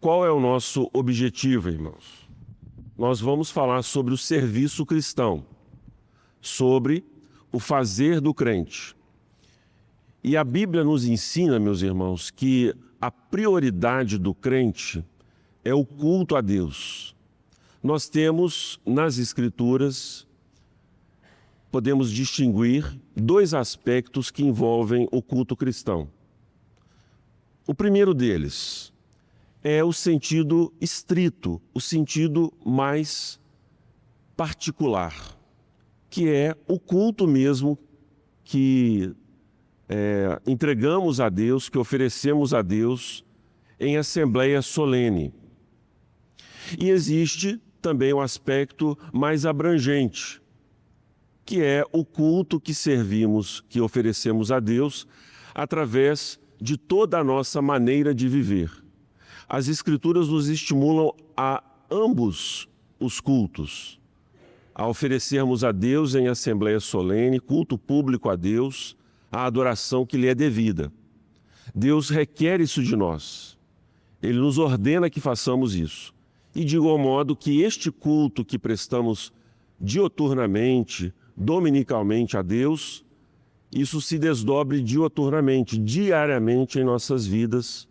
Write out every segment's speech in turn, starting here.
Qual é o nosso objetivo, irmãos? Nós vamos falar sobre o serviço cristão, sobre o fazer do crente. E a Bíblia nos ensina, meus irmãos, que a prioridade do crente é o culto a Deus. Nós temos nas Escrituras, podemos distinguir dois aspectos que envolvem o culto cristão. O primeiro deles é o sentido estrito, o sentido mais particular, que é o culto mesmo que entregamos a Deus, que oferecemos a Deus em assembleia solene. E existe também o aspecto mais abrangente, que é o culto que servimos, que oferecemos a Deus através de toda a nossa maneira de viver. As Escrituras nos estimulam a ambos os cultos, a oferecermos a Deus em assembleia solene, culto público a Deus, a adoração que lhe é devida. Deus requer isso de nós. Ele nos ordena que façamos isso. E de igual modo que este culto que prestamos dioturnamente, dominicalmente a Deus, isso se desdobre dioturnamente, diariamente em nossas vidas,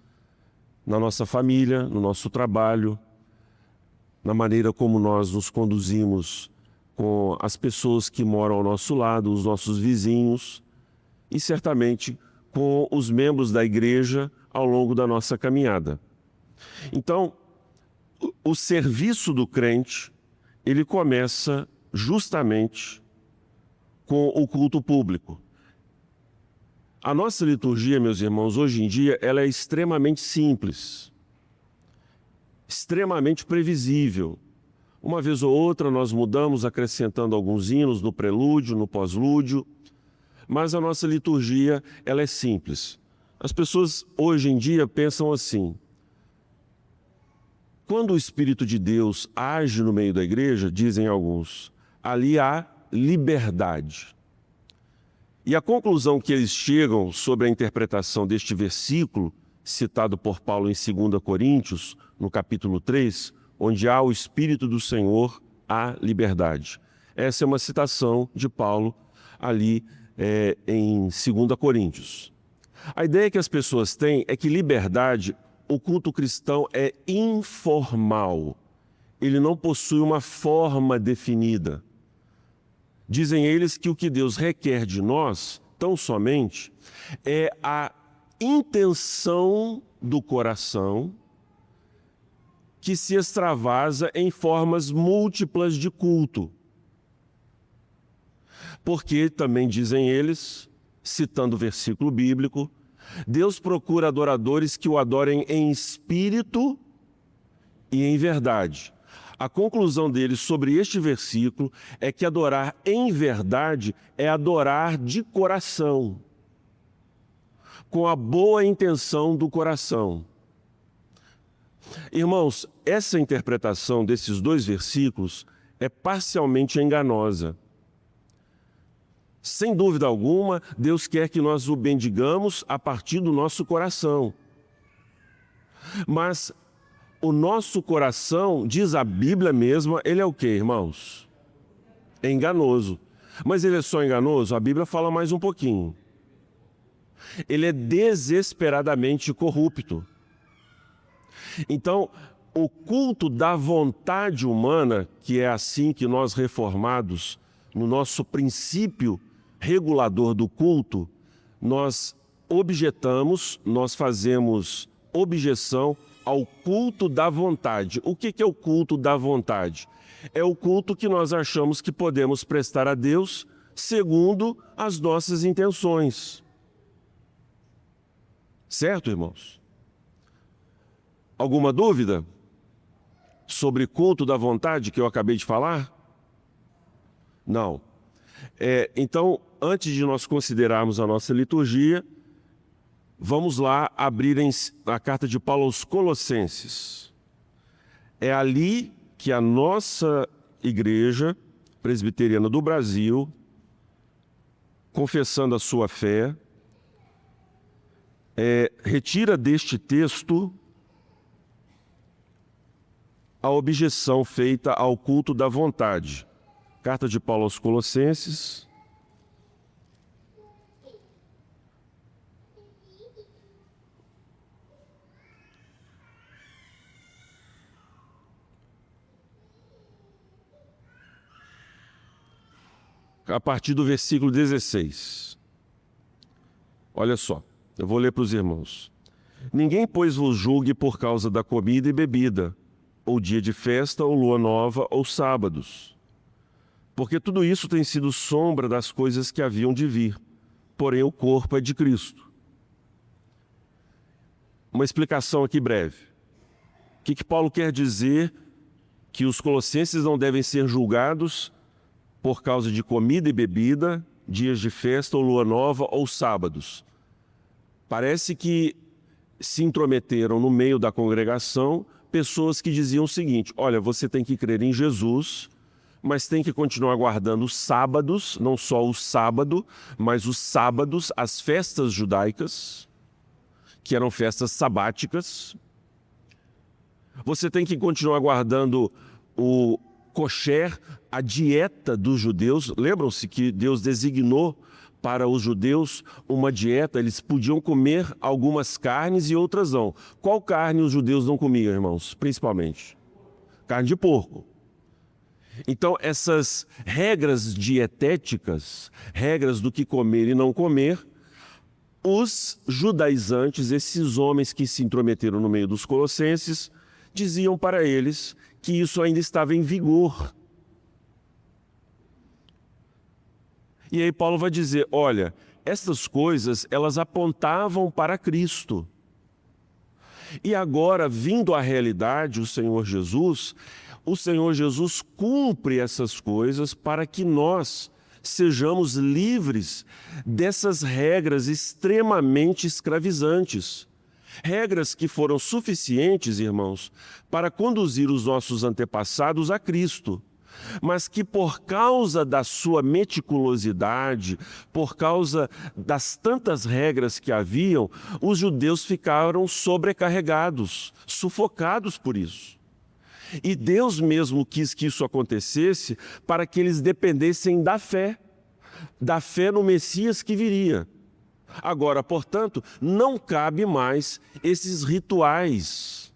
na nossa família, no nosso trabalho, na maneira como nós nos conduzimos com as pessoas que moram ao nosso lado, os nossos vizinhos, e certamente com os membros da igreja ao longo da nossa caminhada. Então, o serviço do crente, ele começa justamente com o culto público. A nossa liturgia, meus irmãos, hoje em dia, ela é extremamente simples, extremamente previsível. Uma vez ou outra nós mudamos, acrescentando alguns hinos no prelúdio, no pós-lúdio, mas a nossa liturgia, ela é simples. As pessoas hoje em dia pensam assim: quando o Espírito de Deus age no meio da igreja, dizem alguns, ali há liberdade. E a conclusão que eles chegam sobre a interpretação deste versículo, citado por Paulo em 2 Coríntios, no capítulo 3, onde há o Espírito do Senhor, há liberdade. Essa é uma citação de Paulo ali em 2 Coríntios. A ideia que as pessoas têm é que liberdade, o culto cristão é informal. Ele não possui uma forma definida. Dizem eles que o que Deus requer de nós, tão somente, é a intenção do coração que se extravasa em formas múltiplas de culto. Porque, também dizem eles, citando o versículo bíblico, Deus procura adoradores que o adorem em espírito e em verdade. A conclusão deles sobre este versículo é que adorar em verdade é adorar de coração, com a boa intenção do coração. Irmãos, essa interpretação desses dois versículos é parcialmente enganosa. Sem dúvida alguma, Deus quer que nós o bendigamos a partir do nosso coração. Mas o nosso coração, diz a Bíblia mesma, ele é o quê, irmãos? É enganoso. Mas ele é só enganoso? A Bíblia fala mais um pouquinho. Ele é desesperadamente corrupto. Então, o culto da vontade humana, que é assim que nós reformados, no nosso princípio regulador do culto, nós objetamos, nós fazemos objeção ao culto da vontade. O que é o culto da vontade? É o culto que nós achamos que podemos prestar a Deus segundo as nossas intenções. Certo, irmãos? Alguma dúvida sobre culto da vontade que eu acabei de falar? Não. Então, antes de nós considerarmos a nossa liturgia, vamos lá abrir a carta de Paulo aos Colossenses. É ali que a nossa igreja presbiteriana do Brasil, confessando a sua fé, retira deste texto a objeção feita ao culto da vontade. Carta de Paulo aos Colossenses. A partir do versículo 16. Olha só, eu vou ler para os irmãos. Ninguém, pois, vos julgue por causa da comida e bebida, ou dia de festa, ou lua nova, ou sábados. Porque tudo isso tem sido sombra das coisas que haviam de vir, porém o corpo é de Cristo. Uma explicação aqui breve. O que Paulo quer dizer que os colossenses não devem ser julgados por causa de comida e bebida, dias de festa, ou lua nova, ou sábados? Parece que se intrometeram no meio da congregação pessoas que diziam o seguinte: olha, você tem que crer em Jesus, mas tem que continuar guardando os sábados, não só o sábado, mas os sábados, as festas judaicas, que eram festas sabáticas. Você tem que continuar guardando o kosher, a dieta dos judeus. Lembram-se que Deus designou para os judeus uma dieta, eles podiam comer algumas carnes e outras não. Qual carne os judeus não comiam, irmãos? Principalmente carne de porco. Então, essas regras dietéticas, regras do que comer e não comer, os judaizantes, esses homens que se intrometeram no meio dos colossenses, diziam para eles que isso ainda estava em vigor. E aí Paulo vai dizer, olha, essas coisas, elas apontavam para Cristo. E agora, vindo à realidade, o Senhor Jesus cumpre essas coisas para que nós sejamos livres dessas regras extremamente escravizantes. Regras que foram suficientes, irmãos, para conduzir os nossos antepassados a Cristo, mas que por causa da sua meticulosidade, por causa das tantas regras que haviam, os judeus ficaram sobrecarregados, sufocados por isso. E Deus mesmo quis que isso acontecesse para que eles dependessem da fé no Messias que viria. Agora, portanto, não cabe mais esses rituais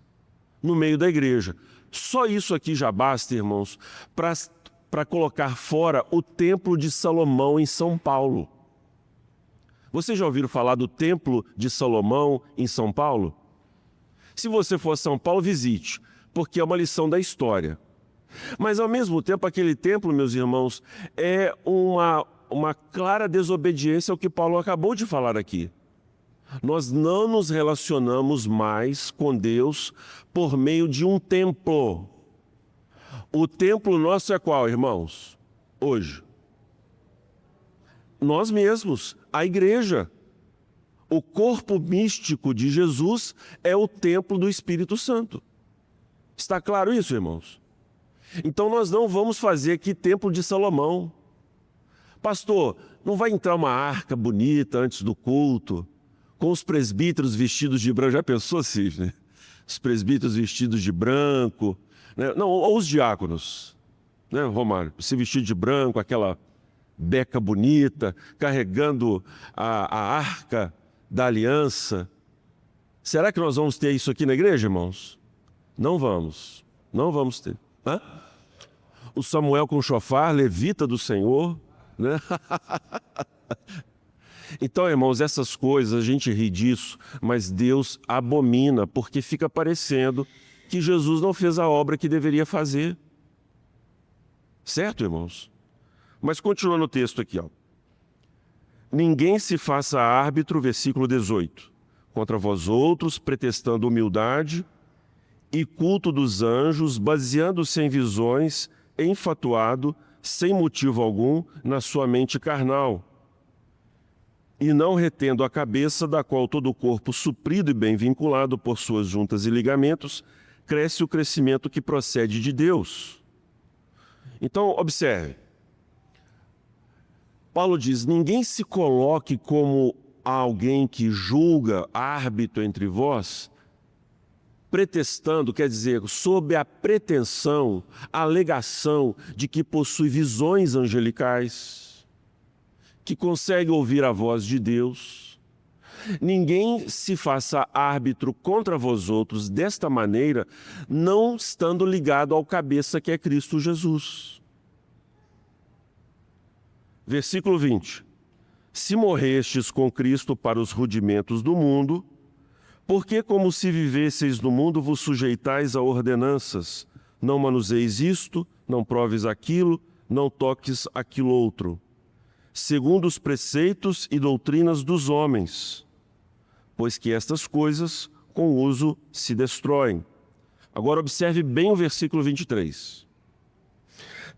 no meio da igreja. Só isso aqui já basta, irmãos, para colocar fora o Templo de Salomão em São Paulo. Vocês já ouviram falar do Templo de Salomão em São Paulo? Se você for a São Paulo, visite, porque é uma lição da história. Mas, ao mesmo tempo, aquele templo, meus irmãos, é uma clara desobediência ao que Paulo acabou de falar aqui. Nós não nos relacionamos mais com Deus por meio de um templo. O templo nosso é qual, irmãos? Hoje. Nós mesmos, a igreja. O corpo místico de Jesus é o templo do Espírito Santo. Está claro isso, irmãos? Então nós não vamos fazer aqui templo de Salomão. Pastor, não vai entrar uma arca bonita antes do culto, com os presbíteros vestidos de branco? Já pensou, Sidney? Os presbíteros vestidos de branco, né? Não, ou os diáconos, né, Romário? Se vestir de branco, aquela beca bonita, carregando a arca da aliança. Será que nós vamos ter isso aqui na igreja, irmãos? Não vamos. Não vamos ter. Hã? O Samuel com o chofar, levita do Senhor, né? Então, irmãos, essas coisas, a gente ri disso, mas Deus abomina, porque fica parecendo que Jesus não fez a obra que deveria fazer. Certo, irmãos? Mas continuando o texto aqui, ó. Ninguém se faça árbitro, versículo 18, contra vós outros, pretextando humildade e culto dos anjos, baseando-se em visões, enfatuado, sem motivo algum, na sua mente carnal, e não retendo a cabeça, da qual todo o corpo, suprido e bem vinculado por suas juntas e ligamentos, cresce o crescimento que procede de Deus. Então, observe. Paulo diz, ninguém se coloque como alguém que julga, árbitro entre vós, pretextando quer dizer sob a pretensão, a alegação de que possui visões angelicais, que consegue ouvir a voz de Deus. Ninguém se faça árbitro contra vós outros desta maneira, não estando ligado ao cabeça que é Cristo Jesus. Versículo 20. Se morrestes com Cristo para os rudimentos do mundo, porque como se vivesseis no mundo vos sujeitais a ordenanças, não manuseis isto, não proves aquilo, não toques aquilo outro, segundo os preceitos e doutrinas dos homens, pois que estas coisas com uso se destroem. Agora observe bem o versículo 23.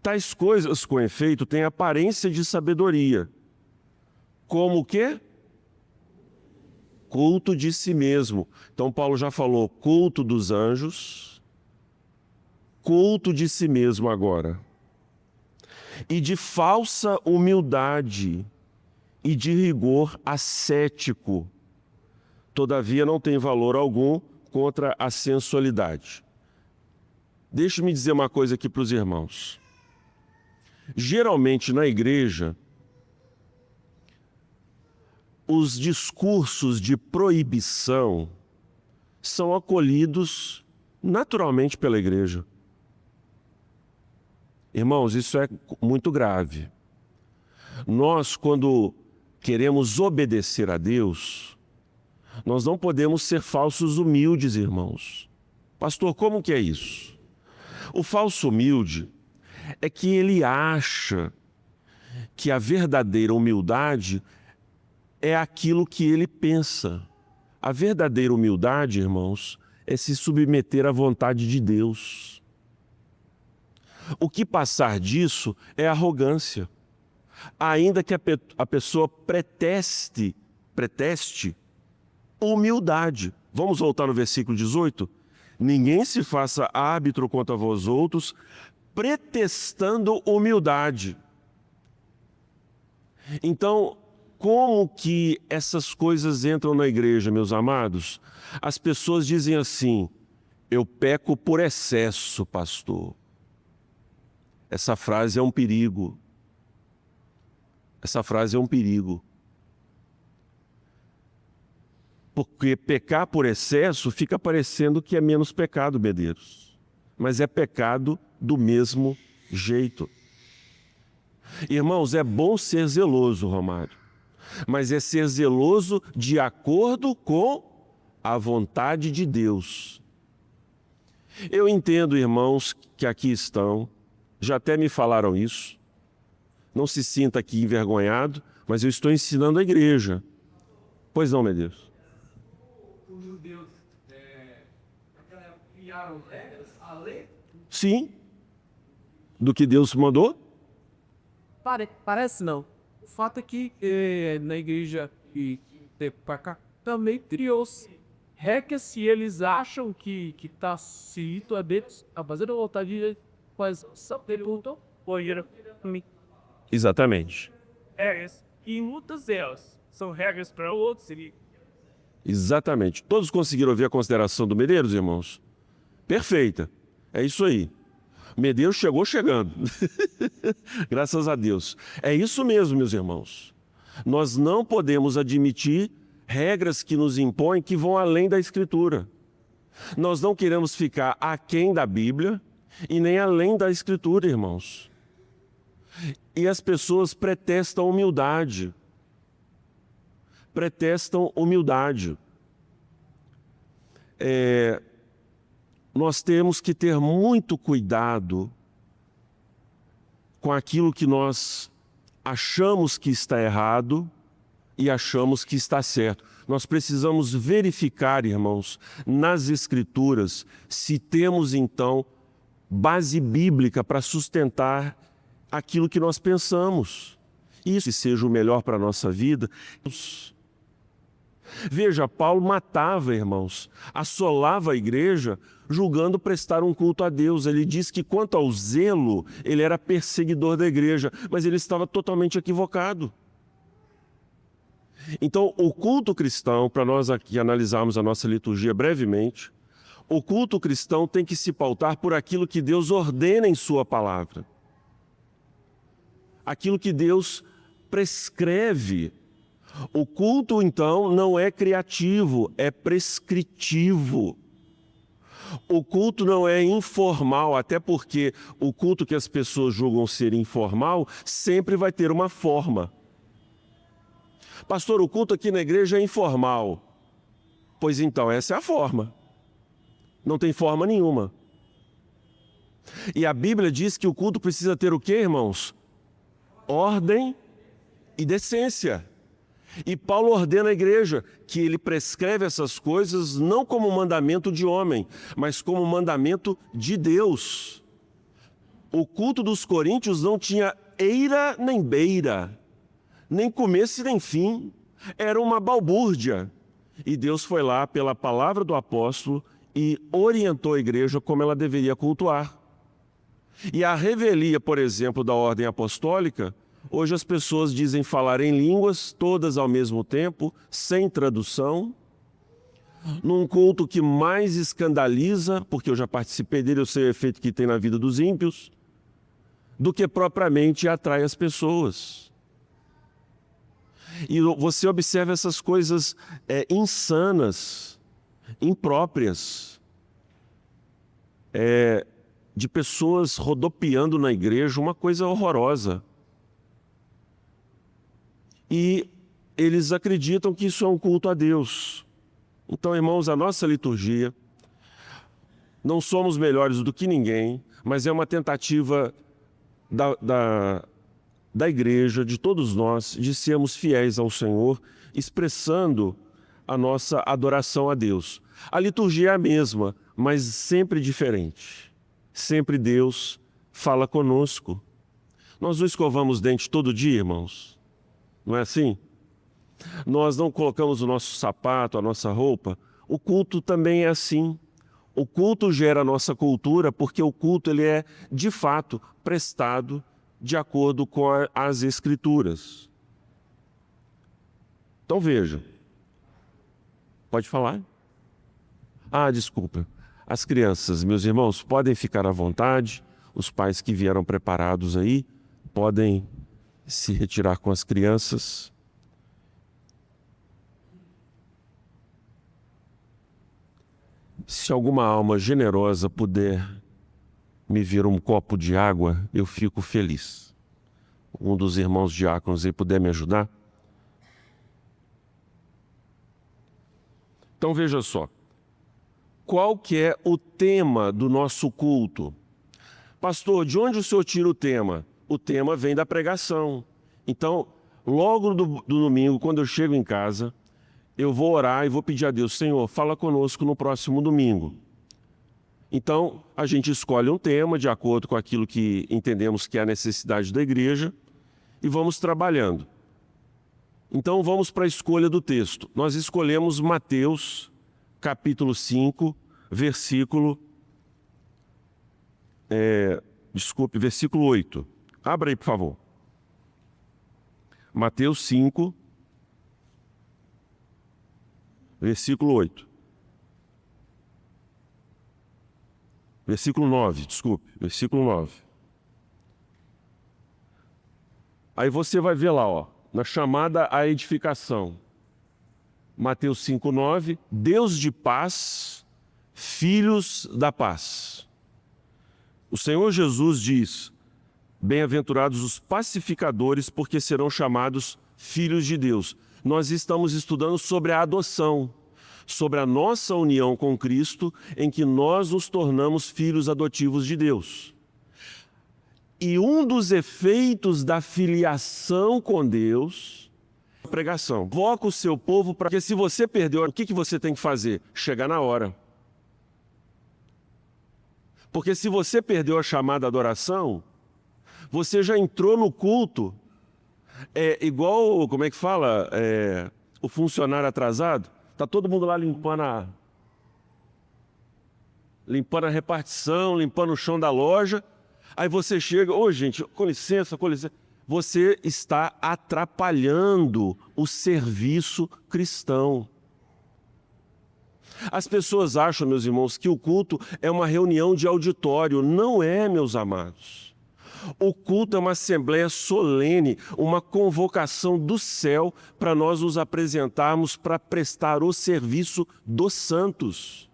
Tais coisas, com efeito, têm aparência de sabedoria, como o quê? Culto de si mesmo. Então Paulo já falou culto dos anjos, culto de si mesmo agora. E de falsa humildade e de rigor ascético. Todavia não tem valor algum contra a sensualidade. Deixe-me dizer uma coisa aqui para os irmãos. Geralmente na igreja, os discursos de proibição são acolhidos naturalmente pela igreja. Irmãos, isso é muito grave. Nós, quando queremos obedecer a Deus, nós não podemos ser falsos humildes, irmãos. Pastor, como que é isso? O falso humilde é que ele acha que a verdadeira humildade é aquilo que ele pensa. A verdadeira humildade, irmãos, é se submeter à vontade de Deus. O que passar disso é arrogância. Ainda que a pessoa preteste humildade. Vamos voltar no versículo 18? Ninguém se faça árbitro contra vós outros, pretextando humildade. Então, como que essas coisas entram na igreja, meus amados? As pessoas dizem assim: eu peco por excesso, pastor. Essa frase é um perigo. Essa frase é um perigo. Porque pecar por excesso fica parecendo que é menos pecado, Medeiros. Mas é pecado do mesmo jeito. Irmãos, é bom ser zeloso, Romário. Mas é ser zeloso de acordo com a vontade de Deus. Eu entendo, irmãos, que aqui estão, já até me falaram isso. Não se sinta aqui envergonhado, mas eu estou ensinando a igreja. Pois não, Medeiros? Os judeus criaram regras, a lei? Sim. Do que Deus mandou? Parece não. O fato é que na igreja e para cá também criou-se regras se eles acham que está certo a Deus, a fazer a vontade de Deus, mas só perguntam, Exatamente. Regras, e muitas delas são regras para outros. Exatamente. Todos conseguiram ouvir a consideração do Medeiros, irmãos? Perfeita. É isso aí. Medeiros chegou chegando. Graças a Deus. É isso mesmo, meus irmãos. Nós não podemos admitir regras que nos impõem que vão além da Escritura. Nós não queremos ficar aquém da Bíblia e nem além da Escritura, irmãos. E as pessoas pretextam humildade. Pretextam humildade. Nós temos que ter muito cuidado com aquilo que nós achamos que está errado e achamos que está certo. Nós precisamos verificar, irmãos, nas Escrituras, se temos então base bíblica para sustentar aquilo que nós pensamos. Isso seja o melhor para a nossa vida. Veja, Paulo matava, irmãos, assolava a igreja, julgando prestar um culto a Deus. Ele diz que quanto ao zelo, ele era perseguidor da igreja, mas ele estava totalmente equivocado. Então, o culto cristão, para nós aqui analisarmos a nossa liturgia brevemente, O culto cristão tem que se pautar por aquilo que Deus ordena em sua palavra. Aquilo que Deus prescreve. O culto, então, não é criativo, é prescritivo. O culto não é informal, até porque o culto que as pessoas julgam ser informal sempre vai ter uma forma. Pastor, o culto aqui na igreja é informal. Pois então, essa é a forma. Não tem forma nenhuma. E a Bíblia diz que o culto precisa ter o quê, irmãos? Ordem e decência. E Paulo ordena à igreja que ele prescreve essas coisas não como mandamento de homem, mas como mandamento de Deus. O culto dos coríntios não tinha eira nem beira, nem começo nem fim. Era uma balbúrdia. E Deus foi lá pela palavra do apóstolo e orientou a igreja como ela deveria cultuar. E a revelia, por exemplo, da ordem apostólica, hoje as pessoas dizem falar em línguas, todas ao mesmo tempo, sem tradução, num culto que mais escandaliza, porque eu já participei dele, eu sei o efeito que tem na vida dos ímpios, do que propriamente atrai as pessoas. E você observa essas coisas insanas, impróprias, de pessoas rodopiando na igreja, uma coisa horrorosa. E eles acreditam que isso é um culto a Deus. Então, irmãos, a nossa liturgia, não somos melhores do que ninguém, mas é uma tentativa da igreja, de todos nós, de sermos fiéis ao Senhor, expressando a nossa adoração a Deus. A liturgia é a mesma, mas sempre diferente. Sempre Deus fala conosco. Nós não escovamos dente todo dia, irmãos? Não é assim? Nós não colocamos o nosso sapato, a nossa roupa. O culto também é assim. O culto gera a nossa cultura, porque o culto ele é, de fato, prestado de acordo com as Escrituras. Então veja. Pode falar? Ah, desculpa. As crianças, meus irmãos, podem ficar à vontade. Os pais que vieram preparados aí podem se retirar com as crianças. Se alguma alma generosa puder me vir um copo de água, eu fico feliz. Um dos irmãos diáconos aí puder me ajudar. Então veja só. Qual que é o tema do nosso culto? Pastor, de onde o senhor tira o tema? O tema vem da pregação. Então, logo do domingo, quando eu chego em casa, eu vou orar e vou pedir a Deus, Senhor, fala conosco no próximo domingo. Então, a gente escolhe um tema de acordo com aquilo que entendemos que é a necessidade da igreja e vamos trabalhando. Então, vamos para a escolha do texto. Nós escolhemos Mateus, capítulo 5, versículo 8. Abra aí, por favor. Mateus 5, versículo 8. Versículo 9, desculpe, versículo 9. Aí você vai ver lá, ó, na chamada à edificação. Mateus 5, 9, Deus de paz, filhos da paz. O Senhor Jesus diz, bem-aventurados os pacificadores, porque serão chamados filhos de Deus. Nós estamos estudando sobre a adoção, sobre a nossa união com Cristo, em que nós nos tornamos filhos adotivos de Deus. E um dos efeitos da filiação com Deus, a pregação. Convoca o seu povo para que, se você perdeu, o que você tem que fazer? Chegar na hora. Porque se você perdeu a chamada adoração, você já entrou no culto, igual, como é que fala? O funcionário atrasado. Está todo mundo lá limpando a repartição, limpando o chão da loja. Aí você chega, gente, com licença. Você está atrapalhando o serviço cristão. As pessoas acham, meus irmãos, que o culto é uma reunião de auditório. Não é, meus amados. O culto é uma assembleia solene, uma convocação do céu para nós nos apresentarmos para prestar o serviço dos santos.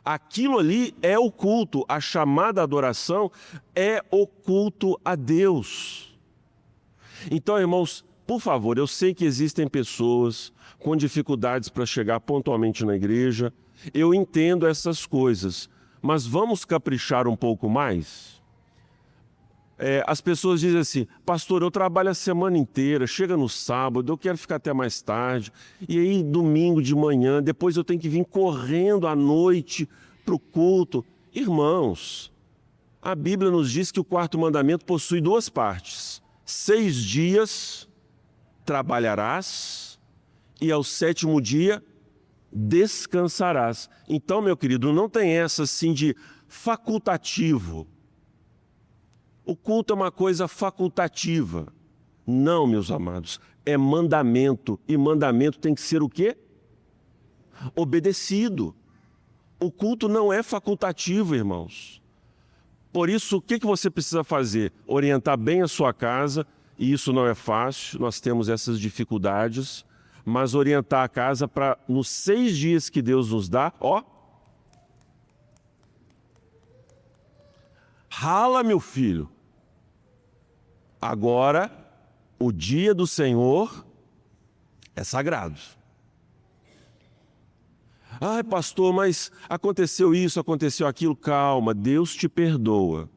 Aquilo ali é o culto, a chamada adoração é o culto a Deus. Então, irmãos, por favor, eu sei que existem pessoas com dificuldades para chegar pontualmente na igreja, eu entendo essas coisas, mas vamos caprichar um pouco mais? As pessoas dizem assim, pastor, eu trabalho a semana inteira, chega no sábado, eu quero ficar até mais tarde, e aí domingo de manhã, depois eu tenho que vir correndo à noite para o culto. Irmãos, a Bíblia nos diz que o quarto mandamento possui duas partes. 6 dias trabalharás e ao 7º dia descansarás. Então, meu querido, não tem essa assim de facultativo. O culto é uma coisa facultativa. Não, meus amados, é mandamento. E mandamento tem que ser o quê? Obedecido. O culto não é facultativo, irmãos. Por isso, o que você precisa fazer? Orientar bem a sua casa, e isso não é fácil, nós temos essas dificuldades, mas orientar a casa para, nos 6 dias que Deus nos dá, rala, meu filho. Agora, o dia do Senhor é sagrado. Ai, pastor, mas aconteceu isso, aconteceu aquilo. Calma, Deus te perdoa.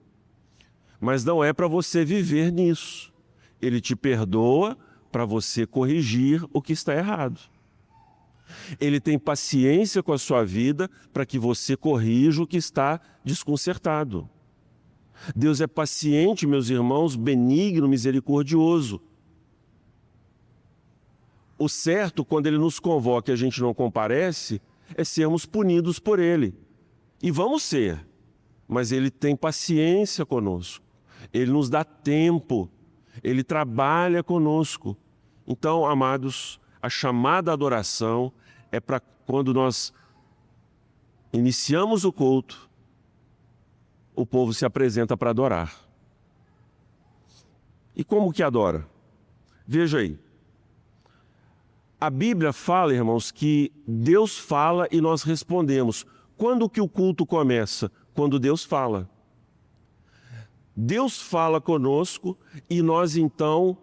Mas não é para você viver nisso. Ele te perdoa para você corrigir o que está errado. Ele tem paciência com a sua vida para que você corrija o que está desconcertado. Deus é paciente, meus irmãos, benigno, misericordioso. O certo, quando Ele nos convoca e a gente não comparece, é sermos punidos por Ele. E vamos ser, mas Ele tem paciência conosco. Ele nos dá tempo, Ele trabalha conosco. Então, amados, a chamada adoração é para quando nós iniciamos o culto, o povo se apresenta para adorar. E como que adora? Veja aí. A Bíblia fala, irmãos, que Deus fala e nós respondemos. Quando que o culto começa? Quando Deus fala. Deus fala conosco e nós então,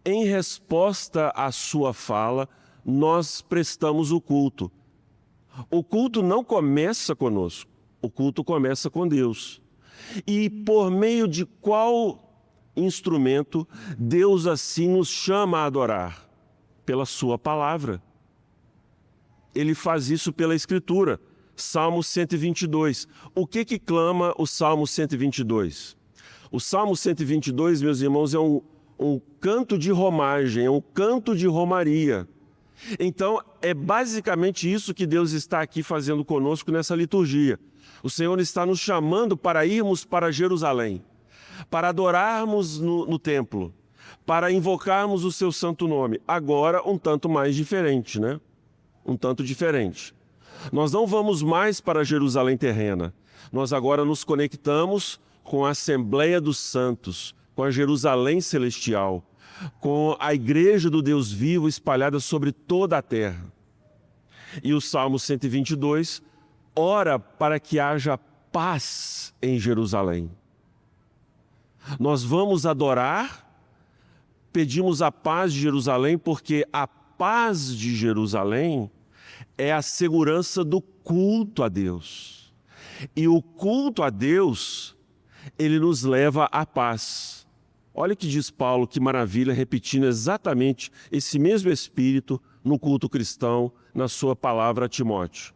em resposta à sua fala, nós prestamos o culto. O culto não começa conosco. O culto começa com Deus. E por meio de qual instrumento Deus assim nos chama a adorar? Pela sua palavra. Ele faz isso pela Escritura. Salmo 122. O que clama o Salmo 122? O Salmo 122, meus irmãos, é um canto de romagem, é um canto de romaria. Então, é basicamente isso que Deus está aqui fazendo conosco nessa liturgia. O Senhor está nos chamando para irmos para Jerusalém, para adorarmos no templo, para invocarmos o seu santo nome. Agora, um tanto mais diferente, né? Um tanto diferente. Nós não vamos mais para Jerusalém terrena. Nós agora nos conectamos com a Assembleia dos Santos, com a Jerusalém celestial, com a Igreja do Deus vivo espalhada sobre toda a terra. E o Salmo 122 ora para que haja paz em Jerusalém. Nós vamos adorar, pedimos a paz de Jerusalém, porque a paz de Jerusalém é a segurança do culto a Deus. E o culto a Deus, ele nos leva à paz. Olha o que diz Paulo, que maravilha, repetindo exatamente esse mesmo espírito no culto cristão, na sua palavra a Timóteo.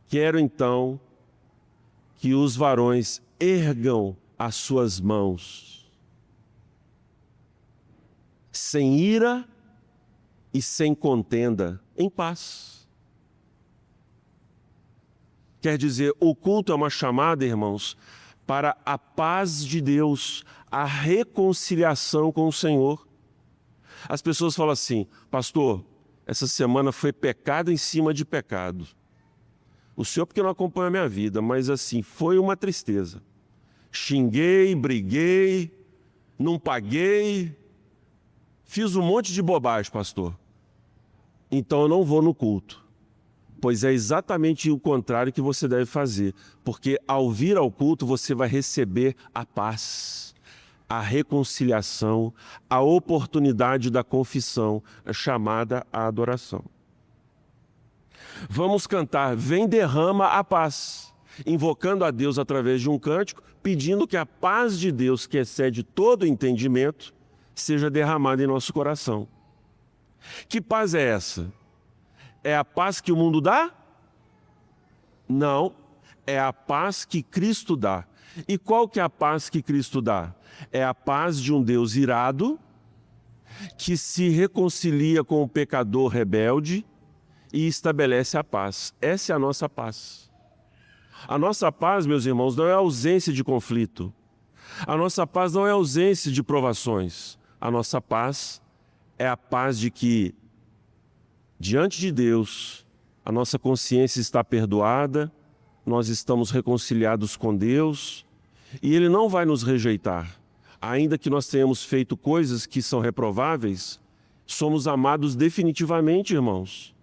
Quero então que os varões ergam as suas mãos, sem ira e sem contenda, em paz. Quer dizer, o culto é uma chamada, irmãos, para a paz de Deus, a reconciliação com o Senhor. As pessoas falam assim, pastor, essa semana foi pecado em cima de pecado. O senhor porque não acompanha a minha vida, mas assim, foi uma tristeza. Xinguei, briguei, não paguei, fiz um monte de bobagem, pastor. Então eu não vou no culto. Pois é exatamente o contrário que você deve fazer. Porque ao vir ao culto você vai receber a paz, a reconciliação, a oportunidade da confissão, chamada a adoração. Vamos cantar Vem Derrama a Paz, invocando a Deus através de um cântico, pedindo que a paz de Deus, que excede todo entendimento, seja derramada em nosso coração. Que paz é essa? É a paz que o mundo dá? Não, é a paz que Cristo dá. E qual que é a paz que Cristo dá? É a paz de um Deus irado, que se reconcilia com o pecador rebelde e estabelece a paz. Essa é a nossa paz. A nossa paz, meus irmãos, não é ausência de conflito. A nossa paz não é ausência de provações. A nossa paz é a paz de que, diante de Deus, a nossa consciência está perdoada, nós estamos reconciliados com Deus e Ele não vai nos rejeitar. Ainda que nós tenhamos feito coisas que são reprováveis, somos amados definitivamente, irmãos.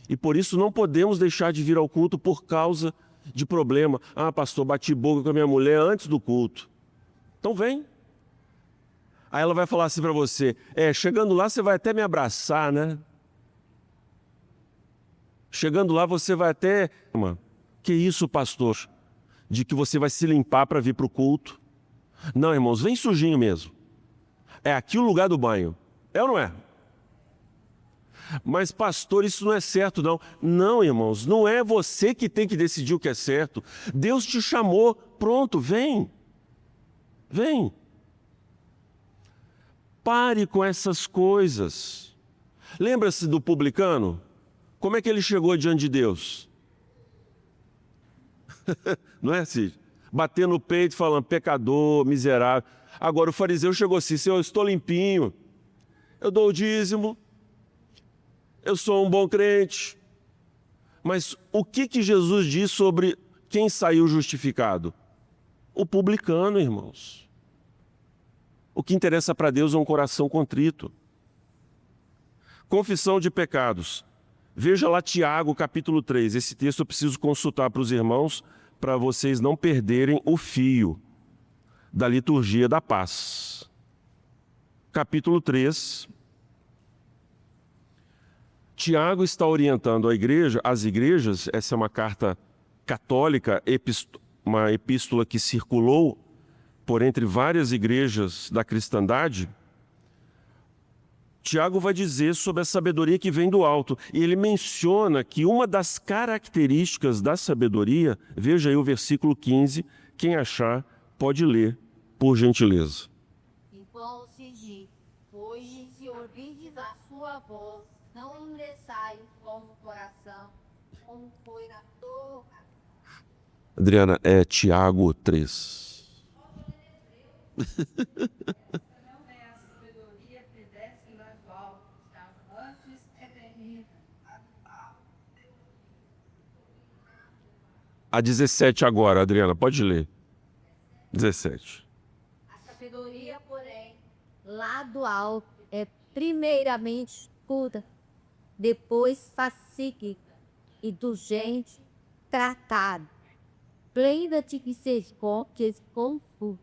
E por isso não podemos deixar de vir ao culto por causa de problema. Ah, pastor, bati boca com a minha mulher antes do culto. Então vem. Aí ela vai falar assim para você, chegando lá você vai até me abraçar, né? Chegando lá você vai até... Que isso, pastor? De que você vai se limpar para vir para o culto? Não, irmãos, vem sujinho mesmo. É aqui o lugar do banho. É ou não é? Mas, pastor, isso não é certo, não. Não, irmãos, não é você que tem que decidir o que é certo. Deus te chamou, pronto, vem. Vem. Pare com essas coisas. Lembra-se do publicano? Como é que ele chegou diante de Deus? Não é assim? Batendo no peito, falando, pecador, miserável. Agora o fariseu chegou assim, Senhor, eu estou limpinho, eu dou o dízimo, eu sou um bom crente. Mas o que Jesus diz sobre quem saiu justificado? O publicano, irmãos. O que interessa para Deus é um coração contrito. Confissão de pecados. Veja lá Tiago, capítulo 3. Esse texto eu preciso consultar para os irmãos, para vocês não perderem o fio da liturgia da paz. Capítulo 3. Tiago está orientando a igreja, as igrejas, essa é uma carta católica, uma epístola que circulou por entre várias igrejas da cristandade. Tiago vai dizer sobre a sabedoria que vem do alto. E ele menciona que uma das características da sabedoria, veja aí o versículo 15, quem achar pode ler, por gentileza. Então se diz, hoje se ouvirdes a sua voz, não endureçai o vosso coração, como foi na torre. Adriana, é Tiago 3. A 17 agora, Adriana, pode ler. 17. A sabedoria, porém, lá do alto, é primeiramente escuta, depois pacífica, indulgente, tratada, plena de misericórdia, confusa,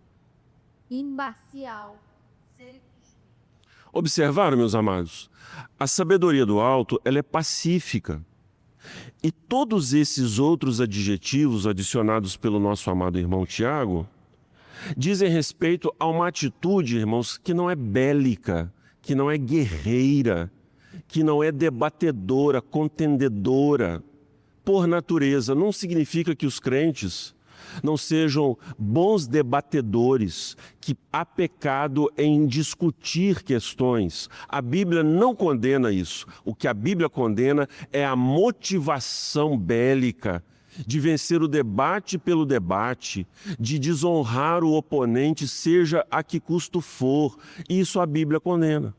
imparcial. Observaram, meus amados? A sabedoria do alto, ela é pacífica. E todos esses outros adjetivos adicionados pelo nosso amado irmão Tiago dizem respeito a uma atitude, irmãos, que não é bélica, que não é guerreira, que não é debatedora, contendedora. Por natureza, não significa que os crentes não sejam bons debatedores, que há pecado em discutir questões. A Bíblia não condena isso. O que a Bíblia condena é a motivação bélica de vencer o debate pelo debate, de desonrar o oponente, seja a que custo for. Isso a Bíblia condena.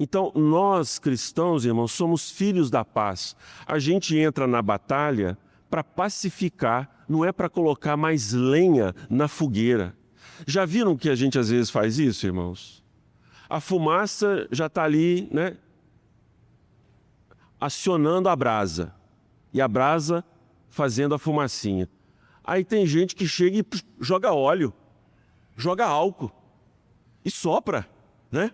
Então, nós cristãos, irmãos, somos filhos da paz. A gente entra na batalha para pacificar, não é para colocar mais lenha na fogueira. Já viram que a gente às vezes faz isso, irmãos? A fumaça já está ali, né? Acionando a brasa. E a brasa fazendo a fumacinha. Aí tem gente que chega e joga óleo, joga álcool e sopra, né?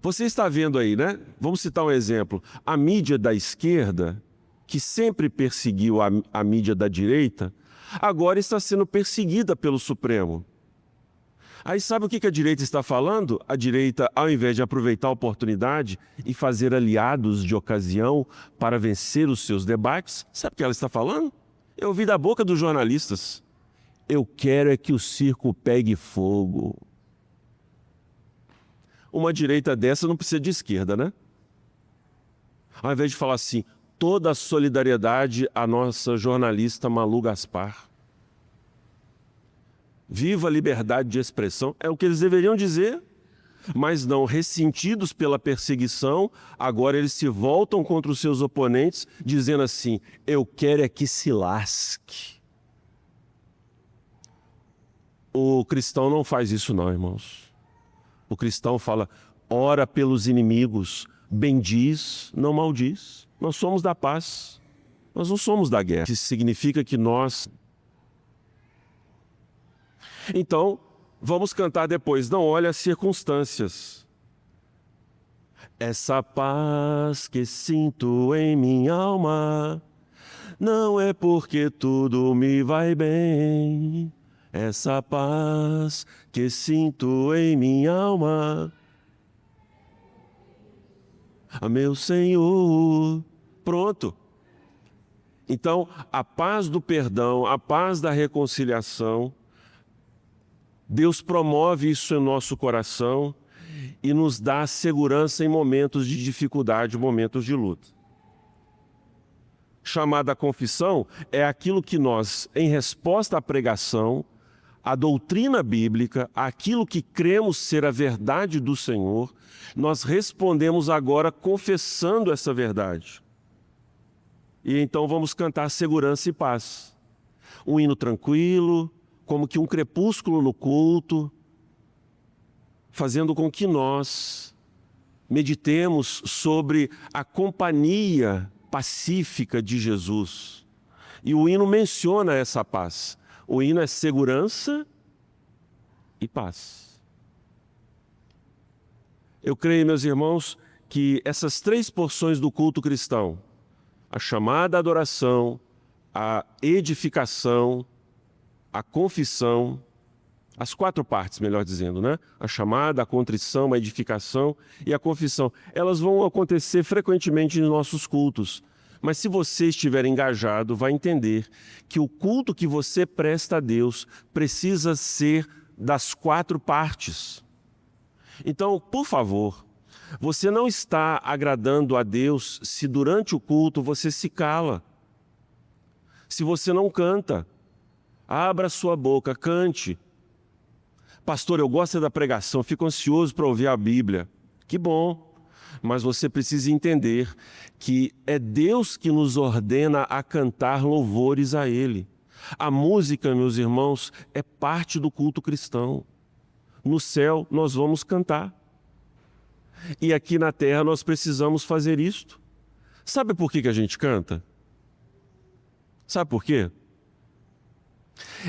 Você está vendo aí, né? Vamos citar um exemplo. A mídia da esquerda, que sempre perseguiu a mídia da direita, agora está sendo perseguida pelo Supremo. Aí sabe o que a direita está falando? A direita, ao invés de aproveitar a oportunidade e fazer aliados de ocasião para vencer os seus debates, sabe o que ela está falando? Eu ouvi da boca dos jornalistas. Eu quero é que o circo pegue fogo. Uma direita dessa não precisa de esquerda, né? Ao invés de falar assim, toda a solidariedade à nossa jornalista Malu Gaspar. Viva a liberdade de expressão, é o que eles deveriam dizer, mas não, ressentidos pela perseguição, agora eles se voltam contra os seus oponentes, dizendo assim, eu quero é que se lasque. O cristão não faz isso não, irmãos. O cristão fala, ora pelos inimigos, bendiz, não maldiz. Nós somos da paz, nós não somos da guerra. Isso significa que nós... Então, vamos cantar depois. Não olhe as circunstâncias. Essa paz que sinto em minha alma não é porque tudo me vai bem. Essa paz que sinto em minha alma, a meu Senhor. Pronto. Então, a paz do perdão, a paz da reconciliação, Deus promove isso em nosso coração e nos dá segurança em momentos de dificuldade, momentos de luta. Chamada confissão é aquilo que nós, em resposta à pregação, à doutrina bíblica, aquilo que cremos ser a verdade do Senhor, nós respondemos agora confessando essa verdade. E então vamos cantar segurança e paz. Um hino tranquilo, como que um crepúsculo no culto, fazendo com que nós meditemos sobre a companhia pacífica de Jesus. E o hino menciona essa paz. O hino é segurança e paz. Eu creio, meus irmãos, que essas três porções do culto cristão, a chamada adoração, a edificação, a confissão, as quatro partes, melhor dizendo, né? A chamada, a contrição, a edificação e a confissão. Elas vão acontecer frequentemente em nossos cultos. Mas se você estiver engajado, vai entender que o culto que você presta a Deus precisa ser das quatro partes. Então, por favor, você não está agradando a Deus se durante o culto você se cala. Se você não canta, abra sua boca, cante. Pastor, eu gosto da pregação, fico ansioso para ouvir a Bíblia. Que bom, mas você precisa entender que é Deus que nos ordena a cantar louvores a Ele. A música, meus irmãos, é parte do culto cristão. No céu nós vamos cantar. E aqui na terra nós precisamos fazer isto. Sabe por que a gente canta? Sabe por quê?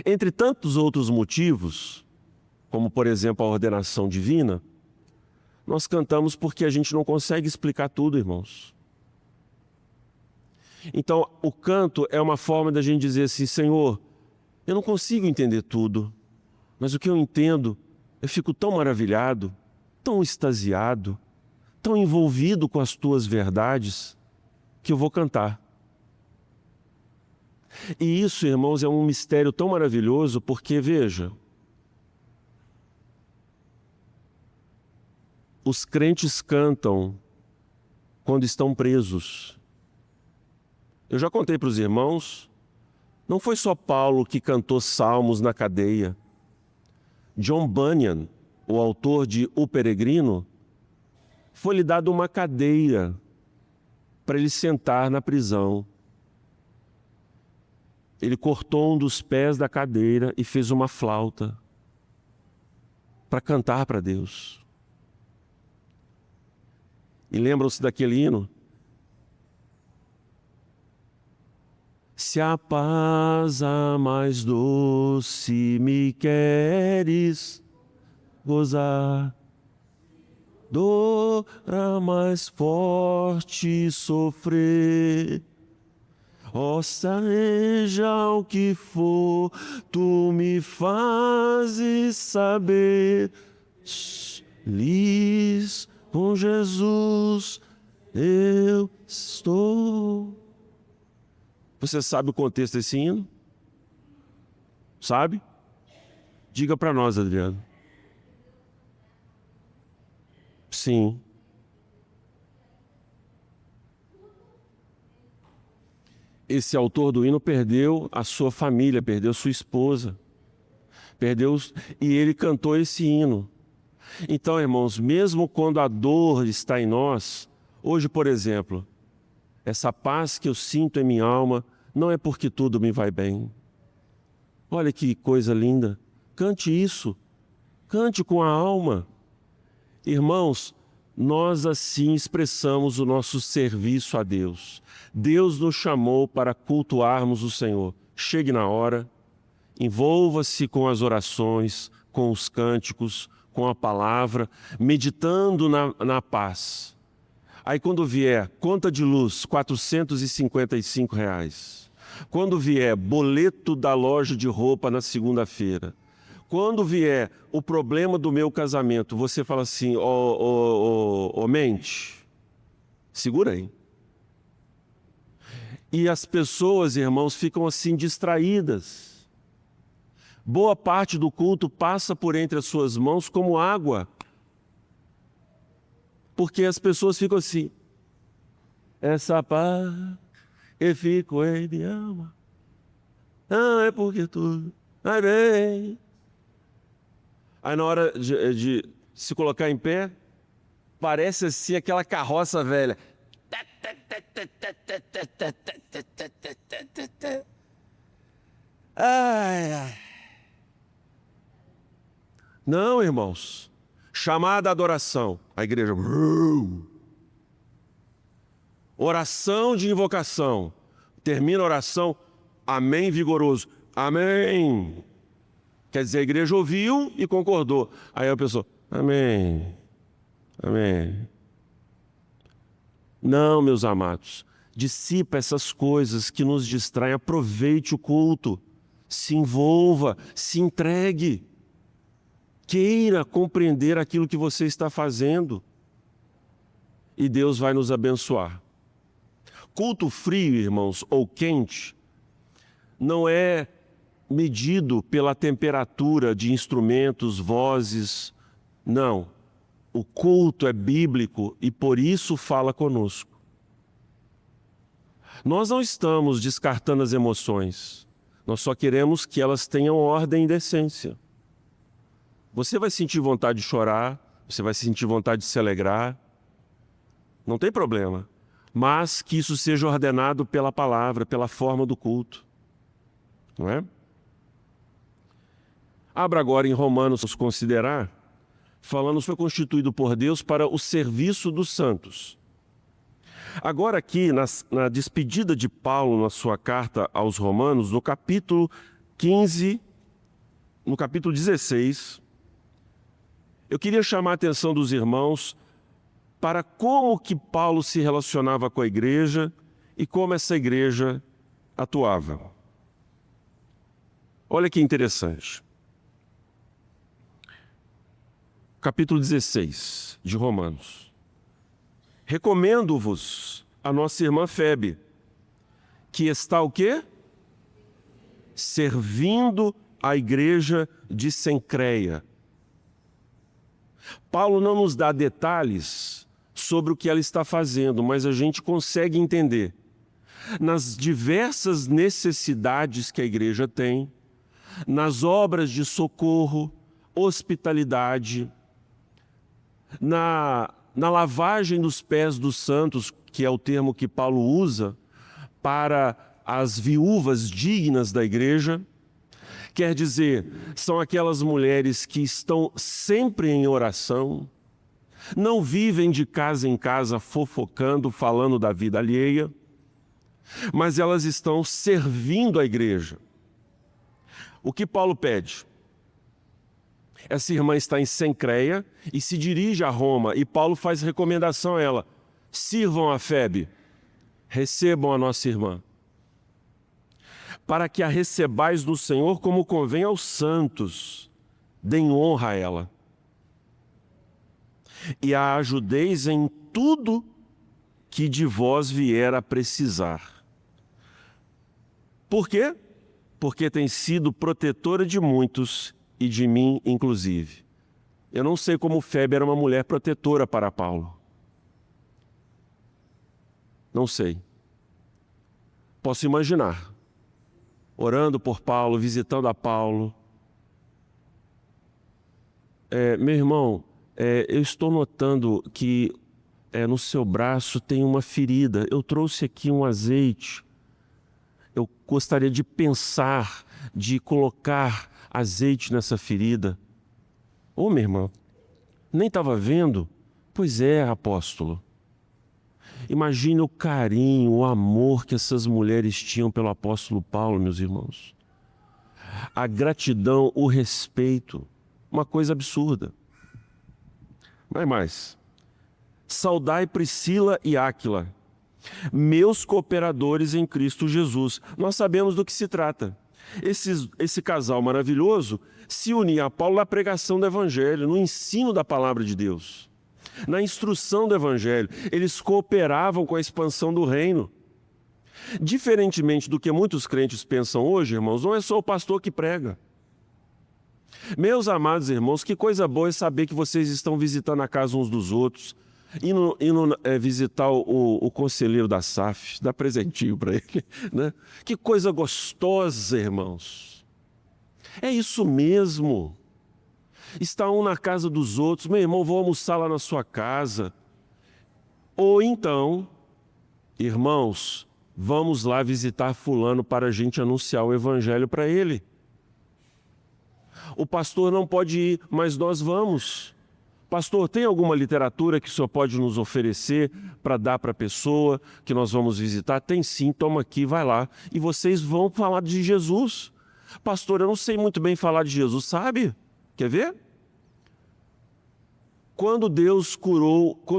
Entre tantos outros motivos, como por exemplo a ordenação divina, nós cantamos porque a gente não consegue explicar tudo, irmãos. Então, o canto é uma forma da gente dizer assim, Senhor, eu não consigo entender tudo, mas o que eu entendo, eu fico tão maravilhado, tão extasiado, tão envolvido com as tuas verdades, que eu vou cantar. E isso, irmãos, é um mistério tão maravilhoso, porque, veja, os crentes cantam quando estão presos. Eu já contei para os irmãos, não foi só Paulo que cantou salmos na cadeia. John Bunyan, o autor de O Peregrino, foi-lhe dado uma cadeira para ele sentar na prisão. Ele cortou um dos pés da cadeira e fez uma flauta para cantar para Deus. E lembram-se daquele hino? Se a paz a mais doce me queres gozar, dor a mais forte sofrer, ó, seja o que for, tu me fazes saber, feliz com Jesus eu estou. Você sabe o contexto desse hino? Sabe? Diga para nós, Adriano. Sim. Esse autor do hino perdeu a sua família, perdeu sua esposa, e ele cantou esse hino. Então, irmãos, mesmo quando a dor está em nós, hoje, por exemplo, essa paz que eu sinto em minha alma não é porque tudo me vai bem. Olha que coisa linda. Cante isso. Cante com a alma. Irmãos, nós assim expressamos o nosso serviço a Deus. Deus nos chamou para cultuarmos o Senhor. Chegue na hora, envolva-se com as orações, com os cânticos, com a palavra, meditando na paz. Aí quando vier conta de luz, R$ 455. Quando vier boleto da loja de roupa na segunda-feira. Quando vier o problema do meu casamento, você fala assim, mente, segura aí. E as pessoas, irmãos, ficam assim distraídas. Boa parte do culto passa por entre as suas mãos como água. Porque as pessoas ficam assim, essa paz eu fico em minha alma. Ah, é porque tudo vai bem. Aí na hora de se colocar em pé, parece assim aquela carroça velha. Ai, ai. Não, irmãos. Chamada adoração. A igreja. Oração de invocação. Termina a oração. Amém vigoroso. Amém. Quer dizer, a igreja ouviu e concordou. Aí a pessoa, amém. Amém. Não, meus amados. Dissipa essas coisas que nos distraem. Aproveite o culto. Se envolva. Se entregue. Queira compreender aquilo que você está fazendo. E Deus vai nos abençoar. Culto frio, irmãos, ou quente, não é medido pela temperatura de instrumentos, vozes. Não. O culto é bíblico e por isso fala conosco. Nós não estamos descartando as emoções. Nós só queremos que elas tenham ordem e decência. Você vai sentir vontade de chorar, você vai sentir vontade de se alegrar. Não tem problema. Mas que isso seja ordenado pela palavra, pela forma do culto. Não é? Abra agora em Romanos considerar, falando foi constituído por Deus para o serviço dos santos. Agora aqui, na despedida de Paulo na sua carta aos Romanos, no capítulo 15, no capítulo 16, eu queria chamar a atenção dos irmãos para como que Paulo se relacionava com a igreja e como essa igreja atuava. Olha que interessante. Capítulo 16 de Romanos. Recomendo-vos a nossa irmã Febe, que está o quê? Servindo a igreja de Cencreia. Paulo não nos dá detalhes sobre o que ela está fazendo, mas a gente consegue entender. Nas diversas necessidades que a igreja tem, nas obras de socorro, hospitalidade, na lavagem dos pés dos santos, que é o termo que Paulo usa para as viúvas dignas da igreja. Quer dizer, são aquelas mulheres que estão sempre em oração, não vivem de casa em casa fofocando, falando da vida alheia, mas elas estão servindo a igreja. O que Paulo pede? Essa irmã está em Cencreia e se dirige a Roma, e Paulo faz recomendação a ela: sirvam a Febe, recebam a nossa irmã, para que a recebais no Senhor como convém aos santos, deem honra a ela, e a ajudeis em tudo que de vós vier a precisar. Por quê? Porque tem sido protetora de muitos e de mim, inclusive. Eu não sei como Febe era uma mulher protetora para Paulo. Não sei. Posso imaginar. Orando por Paulo, visitando a Paulo. Meu irmão, eu estou notando que no seu braço tem uma ferida. Eu trouxe aqui um azeite. Eu gostaria de pensar, de colocar azeite nessa ferida. Ô, minha irmã, nem estava vendo? Pois é, apóstolo. Imagine o carinho, o amor que essas mulheres tinham pelo apóstolo Paulo, meus irmãos. A gratidão, o respeito, uma coisa absurda. Vai mais. Saudai Priscila e Áquila, meus cooperadores em Cristo Jesus. Nós sabemos do que se trata. Esse casal maravilhoso se unia a Paulo na pregação do Evangelho, no ensino da palavra de Deus, na instrução do Evangelho. Eles cooperavam com a expansão do reino. Diferentemente do que muitos crentes pensam hoje, irmãos, não é só o pastor que prega. Meus amados irmãos, que coisa boa é saber que vocês estão visitando a casa uns dos outros, indo visitar o conselheiro da SAF, dar presentinho para ele, né? Que coisa gostosa, irmãos. É isso mesmo. Está um na casa dos outros. Meu irmão, vou almoçar lá na sua casa. Ou então, irmãos, vamos lá visitar fulano para a gente anunciar o evangelho para ele. O pastor não pode ir, mas nós vamos. Pastor, tem alguma literatura que o senhor pode nos oferecer para dar para a pessoa que nós vamos visitar? Tem sim, toma aqui, vai lá. E vocês vão falar de Jesus. Pastor, eu não sei muito bem falar de Jesus, sabe? Quer ver? Quando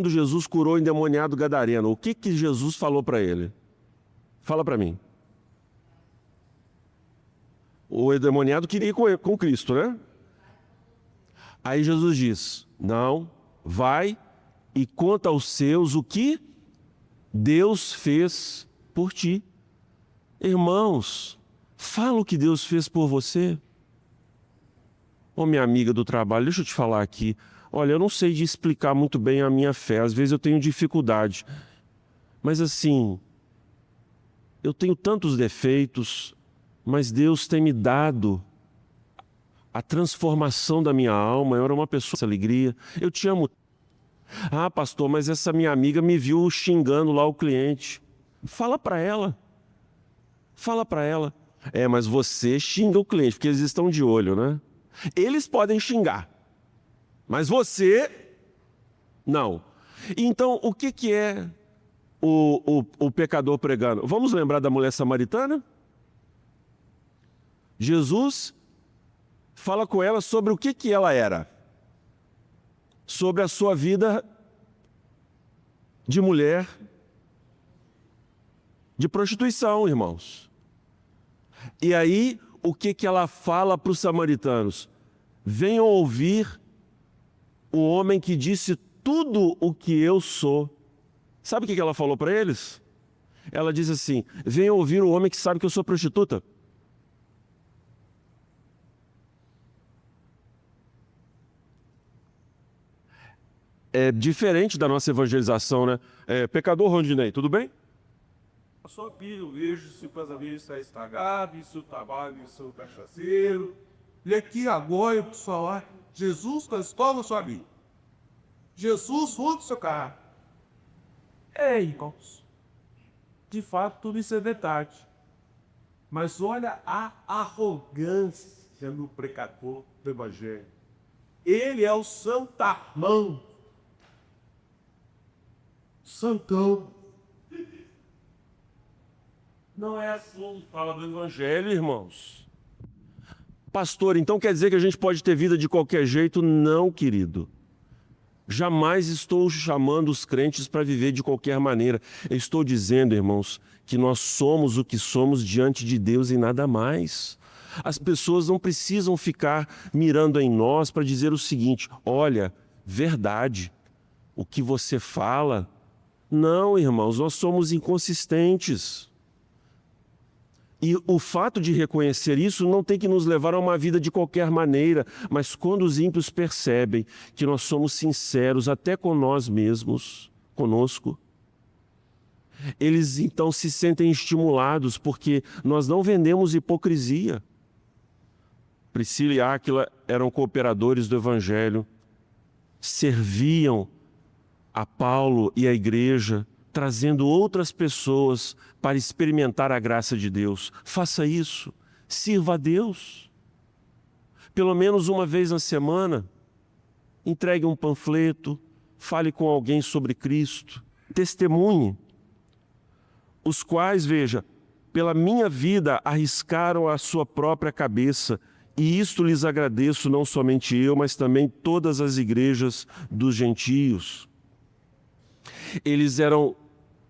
Jesus curou o endemoniado gadareno, o que Jesus falou para ele? Fala para mim. O endemoniado queria ir com Cristo, né? Aí Jesus diz: não, vai e conta aos seus o que Deus fez por ti. Irmãos, fala o que Deus fez por você. Ô, minha amiga do trabalho, deixa eu te falar aqui. Olha, eu não sei de explicar muito bem a minha fé, às vezes eu tenho dificuldade. Mas assim, eu tenho tantos defeitos, mas Deus tem me dado a transformação da minha alma. Eu era uma pessoa com alegria. Eu te amo. Ah, pastor, mas essa minha amiga me viu xingando lá o cliente. Fala para ela. Fala para ela. Mas você xinga o cliente, porque eles estão de olho, né? Eles podem xingar, mas você não. Então, o que é o pecador pregando? Vamos lembrar da mulher samaritana? Jesus fala com ela sobre o que ela era, sobre a sua vida de mulher, de prostituição, irmãos. E aí, o que ela fala para os samaritanos? Venham ouvir o homem que disse tudo o que eu sou. Sabe o que ela falou para eles? Ela diz assim: venham ouvir o homem que sabe que eu sou prostituta. É diferente da nossa evangelização, né? Pecador Rondinei, tudo bem? Eu sou filho, vejo se o casamento está estragado, se o trabalho, se o cachaceiro. E aqui agora eu preciso falar: Jesus está escola sua vida. Jesus roda o seu carro. Irmãos, de fato tudo isso é verdade. Mas olha a arrogância do pregador do Evangelho. Ele é o santarmão. Santão. Não é assim que fala do Evangelho, irmãos. Pastor, então quer dizer que a gente pode ter vida de qualquer jeito? Não, querido. Jamais estou chamando os crentes para viver de qualquer maneira. Eu estou dizendo, irmãos, que nós somos o que somos diante de Deus e nada mais. As pessoas não precisam ficar mirando em nós para dizer o seguinte: olha, verdade, o que você fala. Não, irmãos, nós somos inconsistentes. E o fato de reconhecer isso não tem que nos levar a uma vida de qualquer maneira, mas quando os ímpios percebem que nós somos sinceros até com nós mesmos, conosco, eles então se sentem estimulados, porque nós não vendemos hipocrisia. Priscila e Áquila eram cooperadores do Evangelho, serviam a Paulo e a igreja, trazendo outras pessoas para experimentar a graça de Deus. Faça isso, sirva a Deus. Pelo menos uma vez na semana, entregue um panfleto, fale com alguém sobre Cristo, testemunhe. Os quais, veja, pela minha vida arriscaram a sua própria cabeça, e isto lhes agradeço, não somente eu, mas também todas as igrejas dos gentios. Eles eram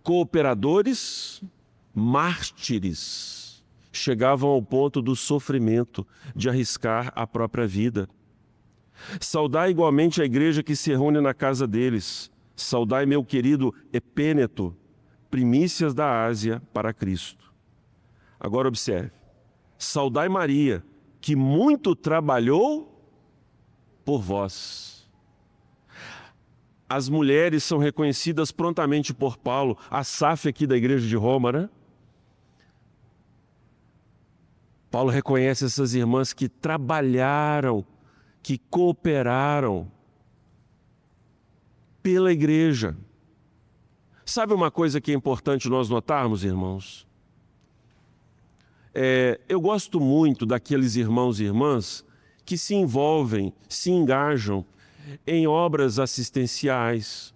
cooperadores, mártires, chegavam ao ponto do sofrimento, de arriscar a própria vida. Saudai igualmente a igreja que se reúne na casa deles. Saudai meu querido Epêneto, primícias da Ásia para Cristo. Agora observe. Saudai Maria, que muito trabalhou por vós. As mulheres são reconhecidas prontamente por Paulo, a Asaf aqui da igreja de Roma, né? Paulo reconhece essas irmãs que trabalharam, que cooperaram pela igreja. Sabe uma coisa que é importante nós notarmos, irmãos? Eu gosto muito daqueles irmãos e irmãs que se envolvem, se engajam em obras assistenciais,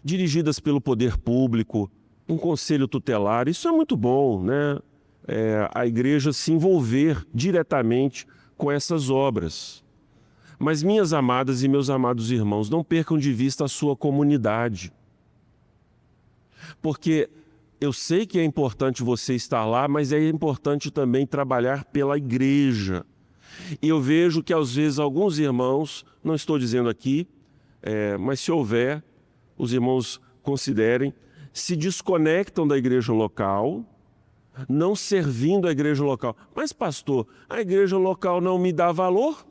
dirigidas pelo poder público, um conselho tutelar. Isso é muito bom, né? A igreja se envolver diretamente com essas obras. Mas minhas amadas e meus amados irmãos, não percam de vista a sua comunidade. Porque eu sei que é importante você estar lá, mas é importante também trabalhar pela igreja. E eu vejo que às vezes alguns irmãos, não estou dizendo aqui, mas se houver, os irmãos considerem, se desconectam da igreja local, não servindo a igreja local. Mas pastor, a igreja local não me dá valor?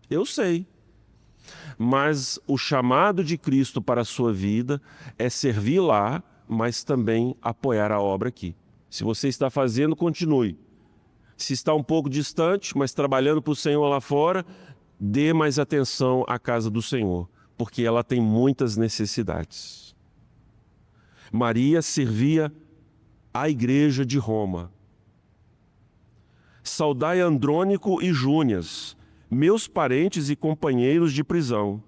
Eu sei. Mas o chamado de Cristo para a sua vida é servir lá, mas também apoiar a obra aqui. Se você está fazendo, continue. Se está um pouco distante, mas trabalhando para o Senhor lá fora, dê mais atenção à casa do Senhor, porque ela tem muitas necessidades. Maria servia a igreja de Roma. Saudai Andrônico e Júnias, meus parentes e companheiros de prisão,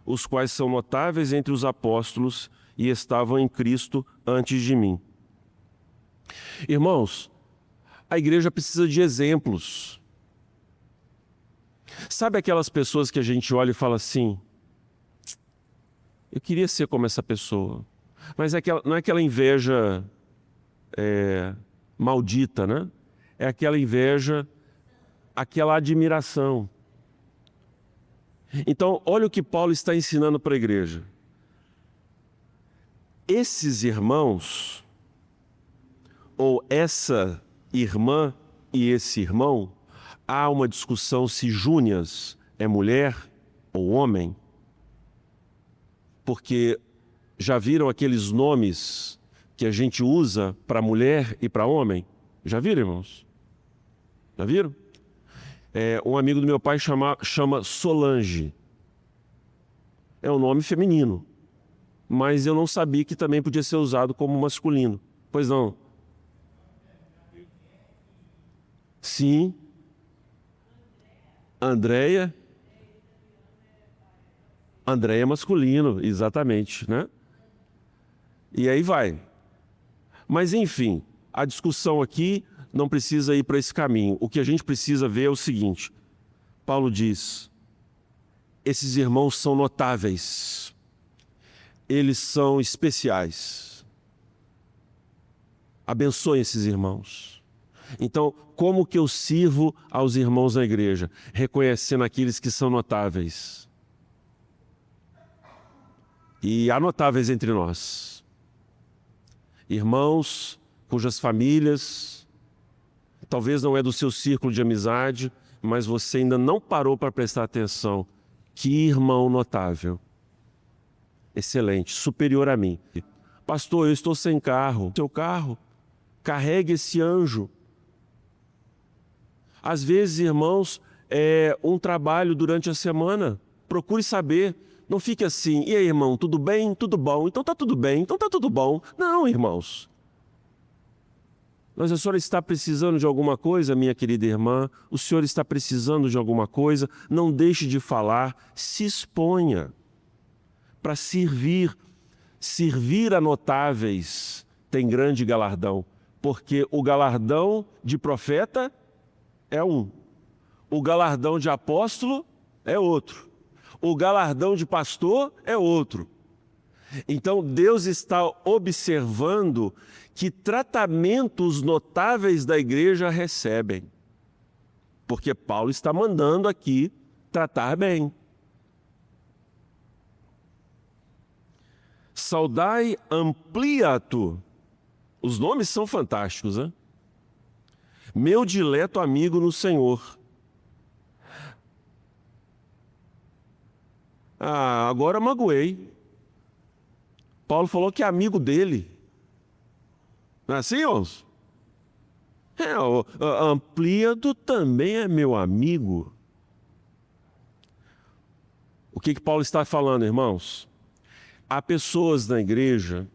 os quais são notáveis entre os apóstolos e estavam em Cristo antes de mim. Irmãos, a igreja precisa de exemplos. Sabe aquelas pessoas que a gente olha e fala assim, eu queria ser como essa pessoa, mas não é aquela inveja maldita, né? É aquela inveja, aquela admiração. Então, olha o que Paulo está ensinando para a igreja. Esses irmãos, ou essa irmã e esse irmão, há uma discussão se Júnias é mulher ou homem, porque já viram aqueles nomes que a gente usa para mulher e para homem? Já viram, irmãos? Já viram? Um amigo do meu pai chama Solange. É um nome feminino, mas eu não sabia que também podia ser usado como masculino. Pois não? Sim. Andréia é masculino, exatamente, né? E aí vai. Mas enfim, a discussão aqui não precisa ir para esse caminho. O que a gente precisa ver é o seguinte. Paulo diz, esses irmãos são notáveis. Eles são especiais. Abençoe esses irmãos. Então, como que eu sirvo aos irmãos na igreja? Reconhecendo aqueles que são notáveis. E há notáveis entre nós. Irmãos cujas famílias, talvez não é do seu círculo de amizade, mas você ainda não parou para prestar atenção. Que irmão notável. Excelente, superior a mim. Pastor, eu estou sem carro. Seu carro, carregue esse anjo. Às vezes, irmãos, é um trabalho durante a semana. Procure saber. Não fique assim, e aí, irmão, tudo bem? Tudo bom? Então tá tudo bem, então tá tudo bom. Não, irmãos. Mas a senhora está precisando de alguma coisa, minha querida irmã? O senhor está precisando de alguma coisa? Não deixe de falar, se exponha para servir. Servir a notáveis tem grande galardão, porque o galardão de profeta é um, o galardão de apóstolo é outro. O galardão de pastor é outro. Então Deus está observando que tratamentos notáveis da igreja recebem. Porque Paulo está mandando aqui tratar bem. Saudai Ampliato. Os nomes são fantásticos, né? Meu dileto amigo no Senhor. Agora magoei. Paulo falou que é amigo dele. Não é assim, irmãos? O Ampliato também é meu amigo. O que Paulo está falando, irmãos? Há pessoas na igreja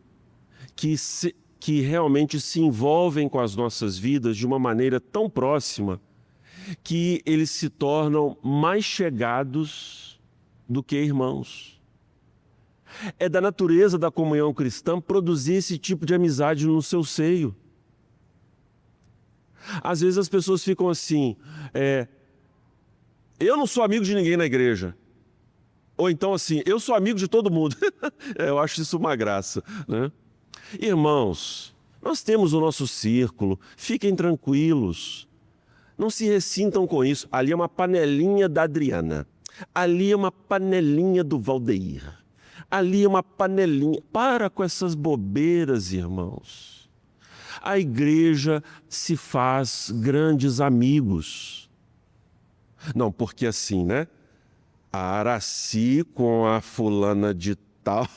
que realmente se envolvem com as nossas vidas de uma maneira tão próxima que eles se tornam mais chegados do que irmãos. É da natureza da comunhão cristã produzir esse tipo de amizade no seu seio. Às vezes as pessoas ficam assim, eu não sou amigo de ninguém na igreja. Ou então assim, eu sou amigo de todo mundo. Eu acho isso uma graça, né? Irmãos, nós temos o nosso círculo, fiquem tranquilos. Não se ressintam com isso. Ali é uma panelinha da Adriana. Ali é uma panelinha do Valdeir. Ali é uma panelinha. Para com essas bobeiras, irmãos. A igreja se faz grandes amigos. Não, porque assim, né? A Araci com a fulana de tal.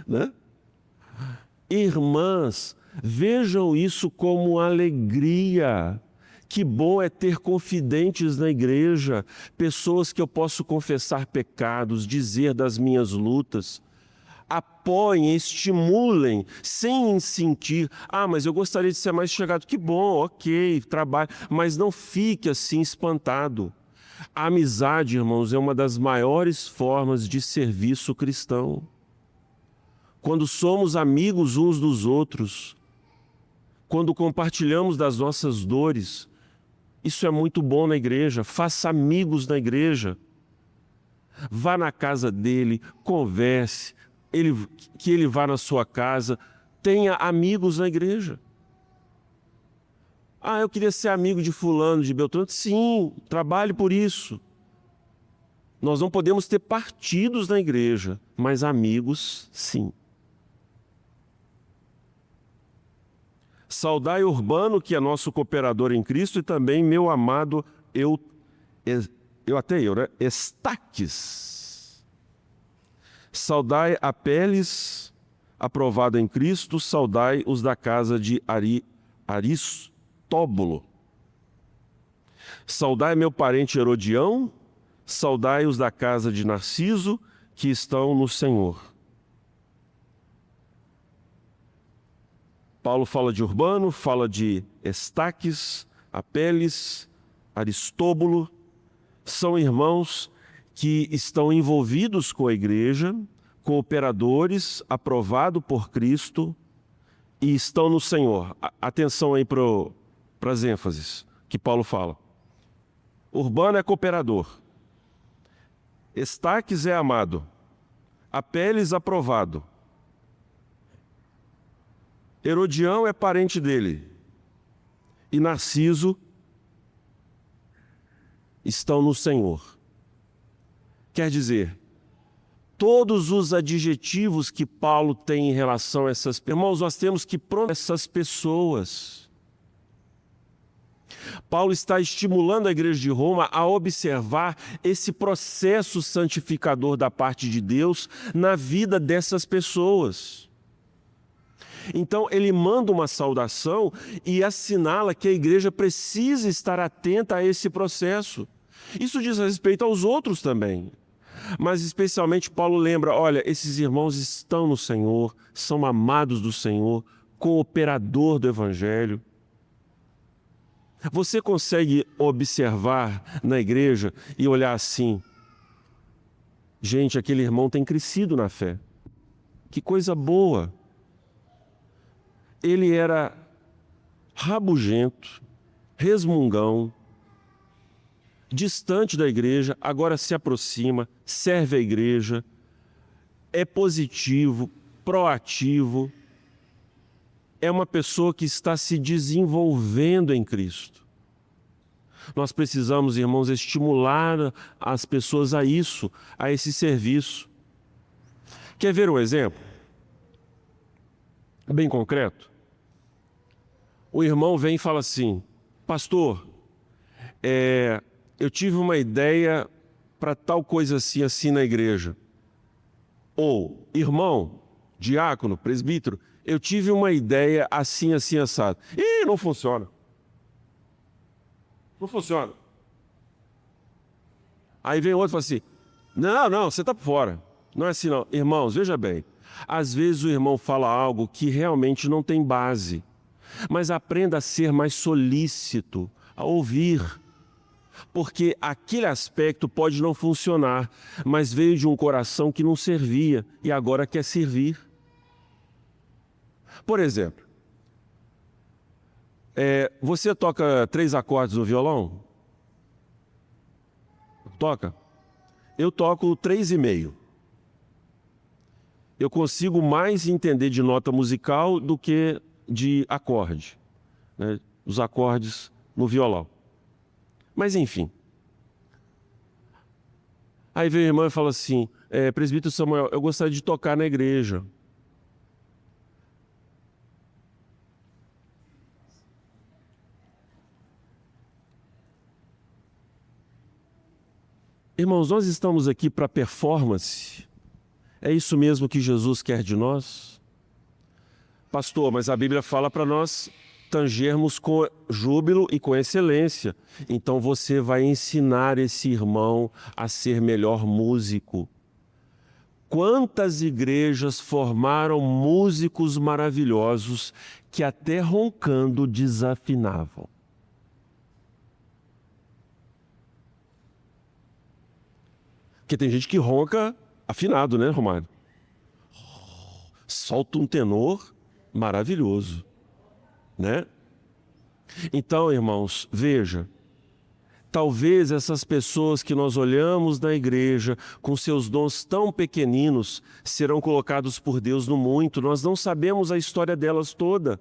Né? Irmãs, vejam isso como alegria. Que bom é ter confidentes na igreja, pessoas que eu posso confessar pecados, dizer das minhas lutas. Apoiem, estimulem, sem sentir, mas eu gostaria de ser mais chegado. Que bom, ok, trabalhe, mas não fique assim espantado. A amizade, irmãos, é uma das maiores formas de serviço cristão. Quando somos amigos uns dos outros, quando compartilhamos das nossas dores, isso é muito bom na igreja. Faça amigos na igreja. Vá na casa dele, converse, que ele vá na sua casa. Tenha amigos na igreja. Eu queria ser amigo de fulano, de Beltrano. Sim, trabalhe por isso. Nós não podemos ter partidos na igreja, mas amigos, sim. Saudai Urbano, que é nosso cooperador em Cristo, e também meu amado Estaques. Saudai Apeles, aprovado em Cristo, saudai os da casa de Aristóbulo. Saudai meu parente Herodião, saudai os da casa de Narciso, que estão no Senhor. Paulo fala de Urbano, fala de Estaques, Apeles, Aristóbulo, são irmãos que estão envolvidos com a igreja, cooperadores, aprovados por Cristo e estão no Senhor. Atenção aí para as ênfases que Paulo fala. Urbano é cooperador. Estaques é amado. Apeles aprovado. Herodião é parente dele. E Narciso estão no Senhor. Quer dizer, todos os adjetivos que Paulo tem em relação a essas pessoas, irmãos, nós temos que pronunciar essas pessoas. Paulo está estimulando a igreja de Roma a observar esse processo santificador da parte de Deus na vida dessas pessoas. Então ele manda uma saudação e assinala que a igreja precisa estar atenta a esse processo. Isso diz respeito aos outros também. Mas especialmente Paulo lembra, olha, esses irmãos estão no Senhor, são amados do Senhor, cooperador do Evangelho. Você consegue observar na igreja e olhar assim, gente, aquele irmão tem crescido na fé. Que coisa boa. Ele era rabugento, resmungão, distante da igreja, agora se aproxima, serve a igreja, é positivo, proativo, é uma pessoa que está se desenvolvendo em Cristo. Nós precisamos, irmãos, estimular as pessoas a isso, a esse serviço. Quer ver um exemplo? Bem concreto? O irmão vem e fala assim, pastor, eu tive uma ideia para tal coisa assim, assim na igreja. Ou, irmão, diácono, presbítero, eu tive uma ideia assim, assim, assado. Ih, não funciona. Não funciona. Aí vem outro e fala assim, não, você está por fora. Não é assim não. Irmãos, veja bem, às vezes o irmão fala algo que realmente não tem base, mas aprenda a ser mais solícito, a ouvir. Porque aquele aspecto pode não funcionar, mas veio de um coração que não servia e agora quer servir. Por exemplo, você toca 3 acordes no violão? Toca? Eu toco 3,5. Eu consigo mais entender de nota musical do que de acorde, né? Os acordes no violão. Mas enfim. Aí veio a irmã e fala assim, presbítero Samuel, eu gostaria de tocar na igreja. Irmãos, nós estamos aqui para performance. É isso mesmo que Jesus quer de nós? Pastor, mas a Bíblia fala para nós tangermos com júbilo e com excelência. Então você vai ensinar esse irmão a ser melhor músico. Quantas igrejas formaram músicos maravilhosos que até roncando desafinavam? Porque tem gente que ronca afinado, né, Romário? Solta um tenor maravilhoso, né? Então, irmãos, veja, talvez essas pessoas que nós olhamos na igreja com seus dons tão pequeninos serão colocados por Deus no muito, nós não sabemos a história delas toda.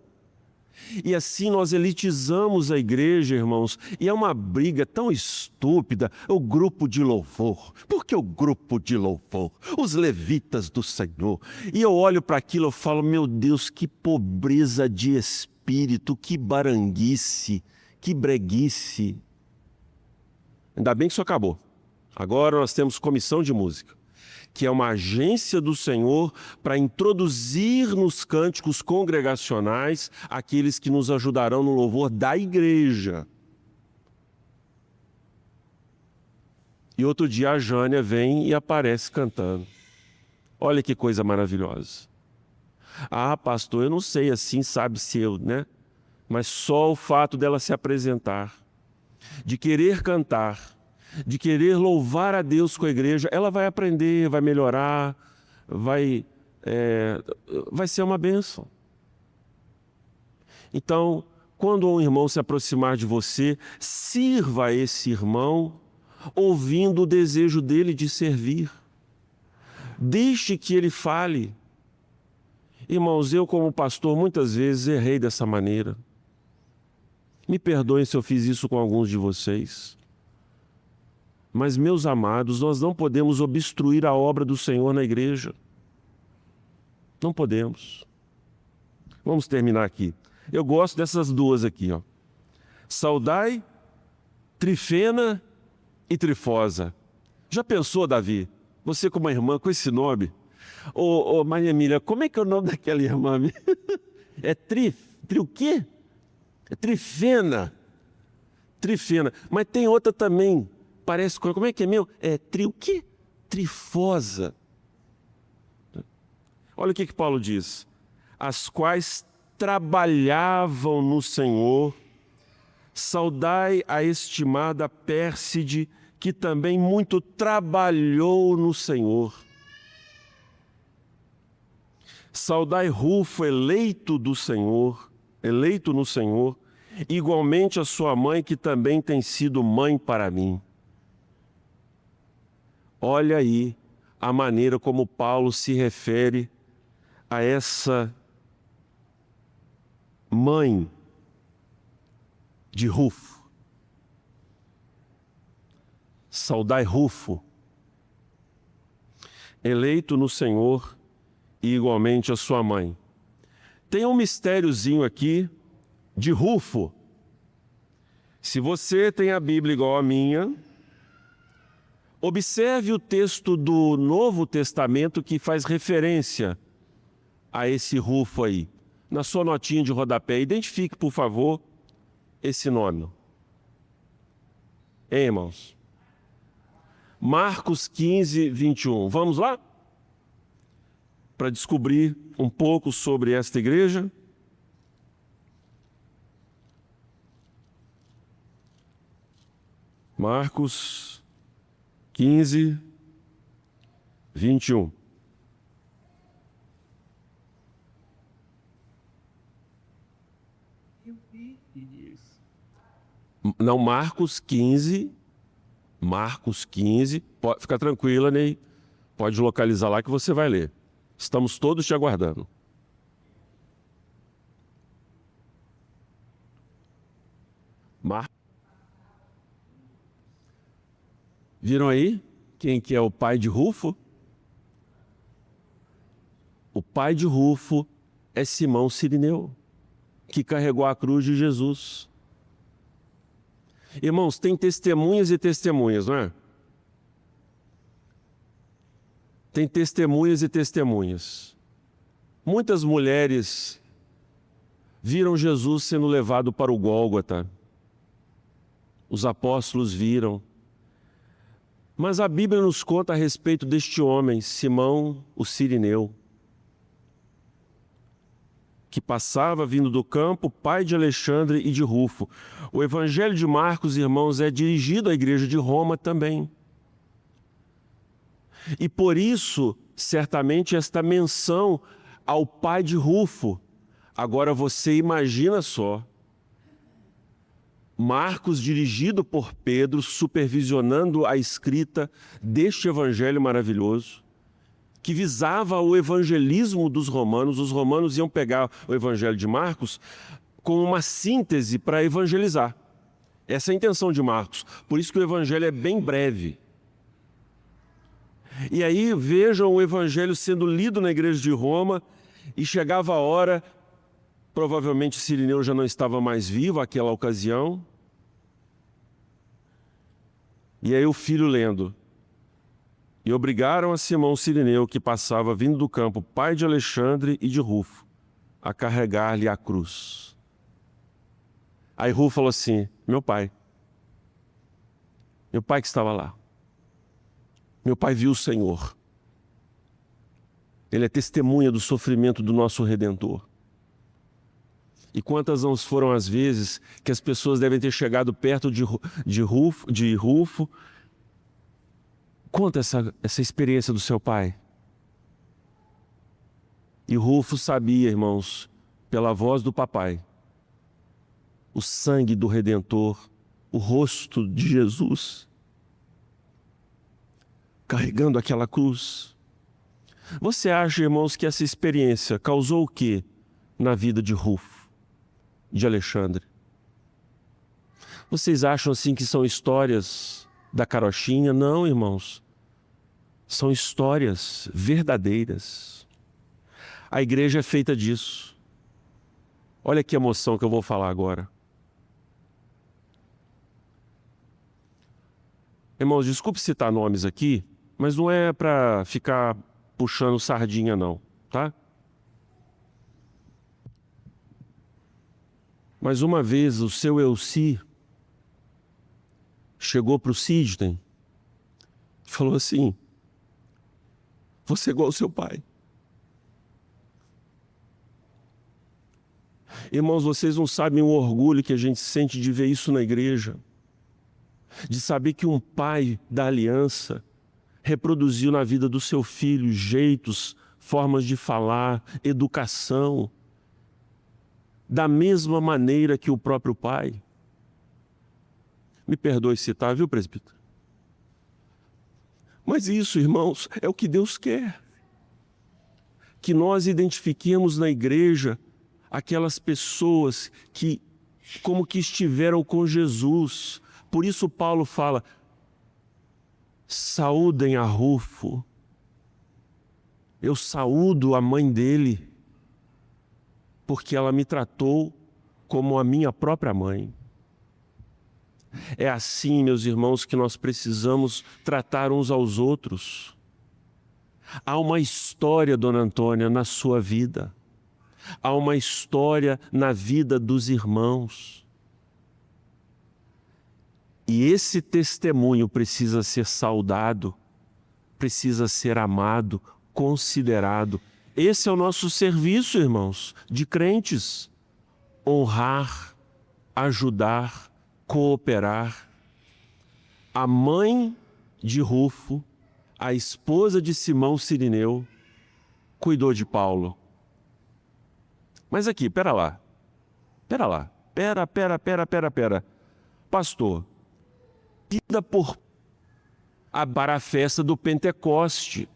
E assim nós elitizamos a igreja, irmãos, e é uma briga tão estúpida, o grupo de louvor. Por que o grupo de louvor? Os levitas do Senhor. E eu olho para aquilo e falo, meu Deus, que pobreza de espírito, que baranguice, que breguice. Ainda bem que isso acabou. Agora nós temos comissão de música, que é uma agência do Senhor para introduzir nos cânticos congregacionais aqueles que nos ajudarão no louvor da igreja. E outro dia a Jânia vem e aparece cantando. Olha que coisa maravilhosa. Ah, pastor, eu não sei assim, sabe se eu, né? Mas só o fato dela se apresentar, de querer cantar, de querer louvar a Deus com a igreja, ela vai aprender, vai melhorar, vai ser uma bênção. Então, quando um irmão se aproximar de você, sirva a esse irmão ouvindo o desejo dele de servir. Deixe que ele fale. Irmãos, eu como pastor muitas vezes errei dessa maneira. Me perdoem se eu fiz isso com alguns de vocês. Mas, meus amados, nós não podemos obstruir a obra do Senhor na igreja. Não podemos. Vamos terminar aqui. Eu gosto dessas duas aqui, ó. Saudai, Trifena e Trifosa. Já pensou, Davi? Você com uma irmã com esse nome? Ô, Maria Emília, como é que é o nome daquela irmã? É o quê? É Trifena. Trifena. Mas tem outra também. Parece, como é que é meu? É o quê? Trifosa. Olha o que Paulo diz. As quais trabalhavam no Senhor. Saudai a estimada Pérside, que também muito trabalhou no Senhor. Saudai Rufo, eleito do Senhor, eleito no Senhor, igualmente a sua mãe, que também tem sido mãe para mim. Olha aí a maneira como Paulo se refere a essa mãe de Rufo. Saudai Rufo, eleito no Senhor, e igualmente a sua mãe. Tem um mistériozinho aqui de Rufo. Se você tem a Bíblia igual a minha, observe o texto do Novo Testamento que faz referência a esse Rufo aí. Na sua notinha de rodapé, identifique, por favor, esse nome. Hein, irmãos? Marcos 15, 21. Vamos lá? Para descobrir um pouco sobre esta igreja. Marcos 15, 21. Não, Marcos 15, pode ficar tranquila, Ney, pode localizar lá que você vai ler. Estamos todos te aguardando. Viram aí quem que é o pai de Rufo? O pai de Rufo é Simão Cirineu, que carregou a cruz de Jesus. Irmãos, tem testemunhas e testemunhas, não é? Tem testemunhas e testemunhas. Muitas mulheres viram Jesus sendo levado para o Gólgota. Os apóstolos viram. Mas a Bíblia nos conta a respeito deste homem, Simão, o Cirineu, que passava vindo do campo, pai de Alexandre e de Rufo. O Evangelho de Marcos, irmãos, é dirigido à igreja de Roma também. E por isso, certamente, esta menção ao pai de Rufo. Agora você imagina só, Marcos, dirigido por Pedro, supervisionando a escrita deste evangelho maravilhoso, que visava o evangelismo dos romanos. Os romanos iam pegar o evangelho de Marcos com uma síntese para evangelizar. Essa é a intenção de Marcos. Por isso que o evangelho é bem breve. E aí vejam o evangelho sendo lido na igreja de Roma, e chegava a hora, provavelmente Cirineu já não estava mais vivo naquela ocasião, e aí o filho lendo. E obrigaram a Simão Cirineu, que passava vindo do campo, pai de Alexandre e de Rufo, a carregar-lhe a cruz. Aí Rufo falou assim: meu pai que estava lá. Meu pai viu o Senhor. Ele é testemunha do sofrimento do nosso Redentor. E quantas não foram as vezes que as pessoas devem ter chegado perto de Rufo. Conta essa experiência do seu pai. E Rufo sabia, irmãos, pela voz do papai, o sangue do Redentor, o rosto de Jesus, carregando aquela cruz. Você acha, irmãos, que essa experiência causou o quê na vida de Rufo, de Alexandre? Vocês acham assim que são histórias da carochinha? Não, irmãos. São histórias verdadeiras. A igreja é feita disso. Olha que emoção que eu vou falar agora. Irmãos, desculpe citar nomes aqui, mas não é para ficar puxando sardinha não, tá? Mas uma vez o seu Elci chegou para o Sidney e falou assim: você é igual ao seu pai. Irmãos, vocês não sabem o orgulho que a gente sente de ver isso na igreja. De saber que um pai da aliança reproduziu na vida do seu filho jeitos, formas de falar, educação, da mesma maneira que o próprio pai. Me perdoe citar, viu, presbítero? Mas isso, irmãos, é o que Deus quer. Que nós identifiquemos na igreja aquelas pessoas que, como que estiveram com Jesus. Por isso Paulo fala: saúdem a Rufo. Eu saúdo a mãe dele, porque ela me tratou como a minha própria mãe. É assim, meus irmãos, que nós precisamos tratar uns aos outros. Há uma história, dona Antônia, na sua vida. Há uma história na vida dos irmãos. E esse testemunho precisa ser saudado, precisa ser amado, considerado. Esse é o nosso serviço, irmãos, de crentes. Honrar, ajudar, cooperar. A mãe de Rufo, a esposa de Simão Cirineu, cuidou de Paulo. Mas aqui, pera lá. Pastor, pida para a festa do Pentecoste.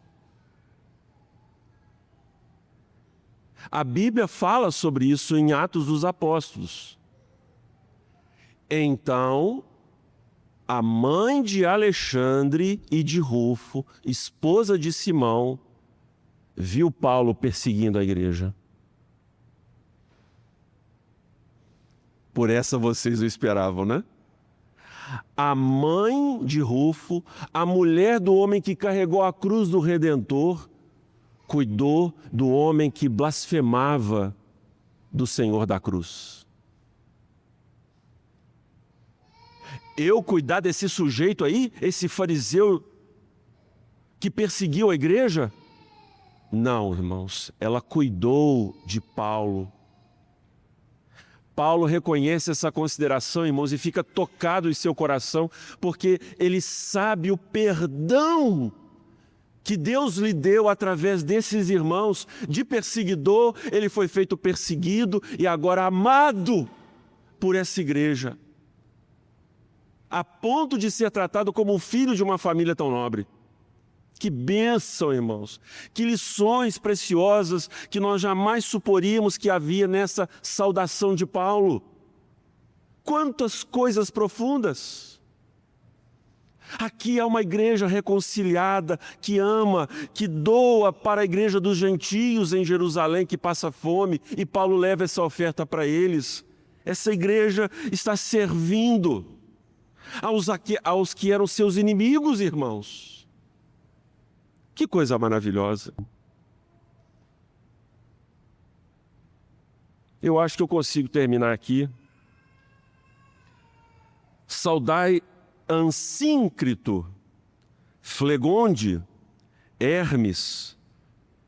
A Bíblia fala sobre isso em Atos dos Apóstolos. Então, a mãe de Alexandre e de Rufo, esposa de Simão, viu Paulo perseguindo a igreja. Por essa vocês o esperavam, né? A mãe de Rufo, a mulher do homem que carregou a cruz do Redentor, cuidou do homem que blasfemava do Senhor da cruz. Eu cuidar desse sujeito aí, esse fariseu que perseguiu a igreja? Não, irmãos, ela cuidou de Paulo. Paulo reconhece essa consideração, irmãos, e fica tocado em seu coração, porque ele sabe o perdão que Deus lhe deu através desses irmãos. De perseguidor, ele foi feito perseguido e agora amado por essa igreja, a ponto de ser tratado como um filho de uma família tão nobre. Que bênção, irmãos! Que lições preciosas que nós jamais suporíamos que havia nessa saudação de Paulo. Quantas coisas profundas! Aqui há uma igreja reconciliada, que ama, que doa para a igreja dos gentios em Jerusalém, que passa fome, e Paulo leva essa oferta para eles. Essa igreja está servindo aos que eram seus inimigos, irmãos. Que coisa maravilhosa. Eu acho que eu consigo terminar aqui. Saudai Ansíncrito, Flegonde, Hermes,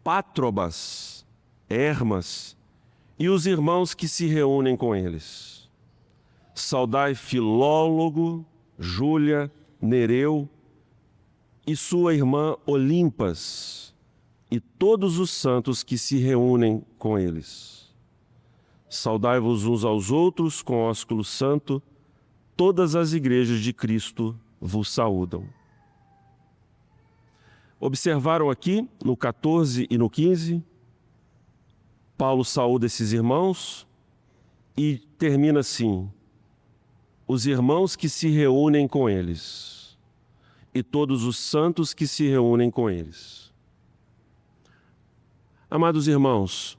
Pátrobas, Hermas e os irmãos que se reúnem com eles. Saudai Filólogo, Júlia, Nereu e sua irmã Olimpas, e todos os santos que se reúnem com eles. Saudai-vos uns aos outros com ósculo santo, todas as igrejas de Cristo vos saúdam. Observaram aqui, no 14 e no 15, Paulo saúda esses irmãos e termina assim: os irmãos que se reúnem com eles, e todos os santos que se reúnem com eles. Amados irmãos,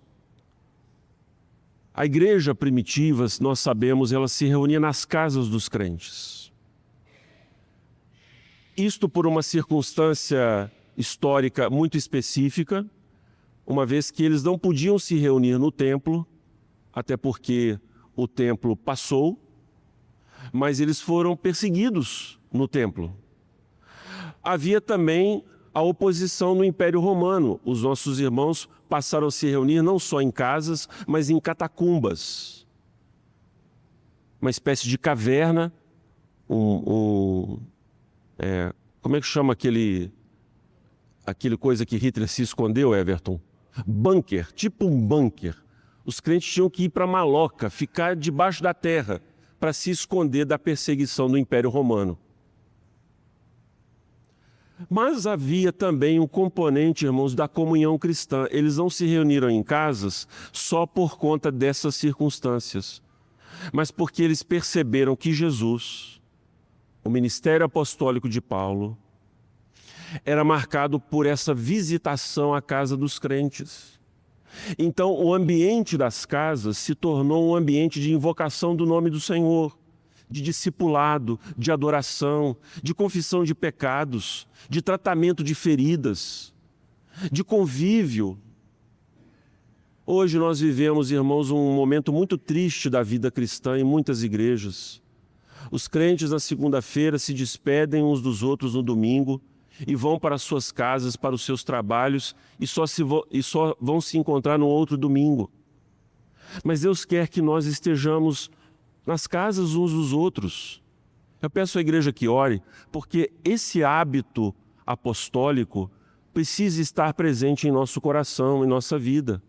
a igreja primitiva, nós sabemos, ela se reunia nas casas dos crentes. Isto por uma circunstância histórica muito específica, uma vez que eles não podiam se reunir no templo, até porque o templo passou, mas eles foram perseguidos no templo. Havia também a oposição no Império Romano. Os nossos irmãos passaram a se reunir não só em casas, mas em catacumbas. Uma espécie de caverna, como é que chama aquele coisa que Hitler se escondeu, Everton? Bunker, tipo um bunker. Os crentes tinham que ir para Maloca, ficar debaixo da terra, para se esconder da perseguição do Império Romano. Mas havia também um componente, irmãos, da comunhão cristã. Eles não se reuniram em casas só por conta dessas circunstâncias, mas porque eles perceberam que Jesus, o ministério apostólico de Paulo, era marcado por essa visitação à casa dos crentes. Então, o ambiente das casas se tornou um ambiente de invocação do nome do Senhor, de discipulado, de adoração, de confissão de pecados, de tratamento de feridas, de convívio. Hoje nós vivemos, irmãos, um momento muito triste da vida cristã em muitas igrejas. Os crentes na segunda-feira se despedem uns dos outros no domingo e vão para as suas casas, para os seus trabalhos e só vão se encontrar no outro domingo. Mas Deus quer que nós estejamos nas casas uns dos outros. Eu peço à igreja que ore, porque esse hábito apostólico precisa estar presente em nosso coração, em nossa vida.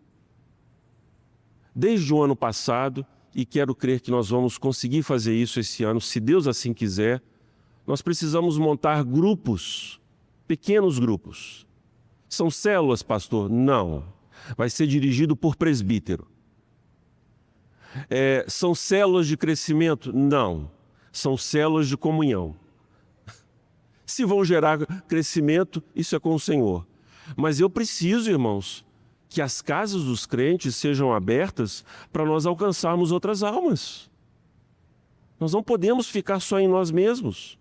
Desde o ano passado, e quero crer que nós vamos conseguir fazer isso esse ano, se Deus assim quiser, nós precisamos montar grupos, pequenos grupos. São células, pastor? Não. Vai ser dirigido por presbítero. São células de crescimento? Não. São células de comunhão. Se vão gerar crescimento, isso é com o Senhor. Mas eu preciso, irmãos, que as casas dos crentes sejam abertas para nós alcançarmos outras almas. Nós não podemos ficar só em nós mesmos.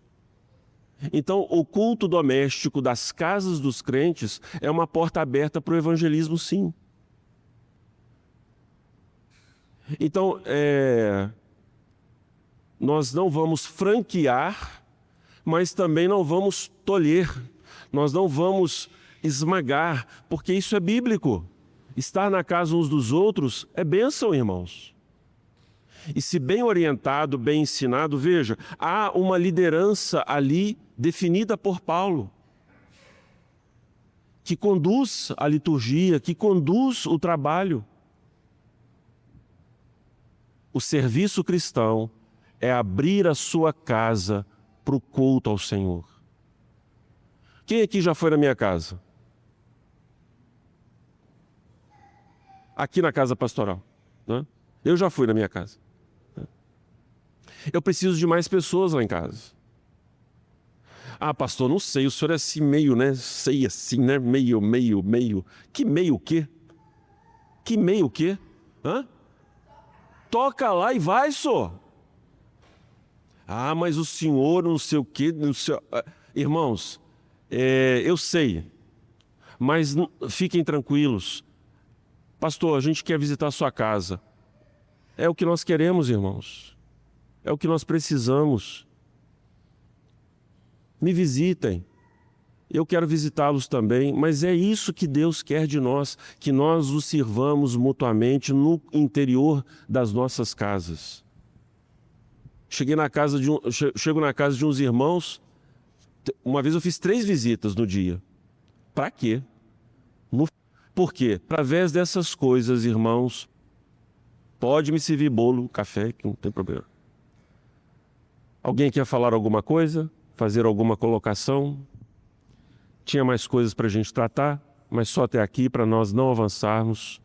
Então, o culto doméstico das casas dos crentes é uma porta aberta para o evangelismo, sim. Então, nós não vamos franquear, mas também não vamos tolher, nós não vamos esmagar, porque isso é bíblico. Estar na casa uns dos outros é bênção, irmãos. E se bem orientado, bem ensinado, veja, há uma liderança ali definida por Paulo, que conduz a liturgia, que conduz o trabalho. O serviço cristão é abrir a sua casa para o culto ao Senhor. Quem aqui já foi na minha casa? Aqui na casa pastoral, né? Eu já fui na minha casa. Eu preciso de mais pessoas lá em casa. Ah, pastor, não sei, o senhor é assim meio, né? Sei assim, né? Meio. Que meio o quê? Que meio o quê? Hã? Toca lá e vai, só. Ah, mas o senhor não sei o quê. Não sei... Irmãos, eu sei, mas fiquem tranquilos. Pastor, a gente quer visitar a sua casa. É o que nós queremos, irmãos. É o que nós precisamos. Me visitem. Eu quero visitá-los também, mas é isso que Deus quer de nós, que nós os sirvamos mutuamente no interior das nossas casas. Chego na casa de uns irmãos, uma vez eu fiz 3 visitas no dia. Para quê? Por quê? Através dessas coisas, irmãos, pode me servir bolo, café, que não tem problema. Alguém quer falar alguma coisa? Fazer alguma colocação? Tinha mais coisas para a gente tratar, mas só até aqui para nós não avançarmos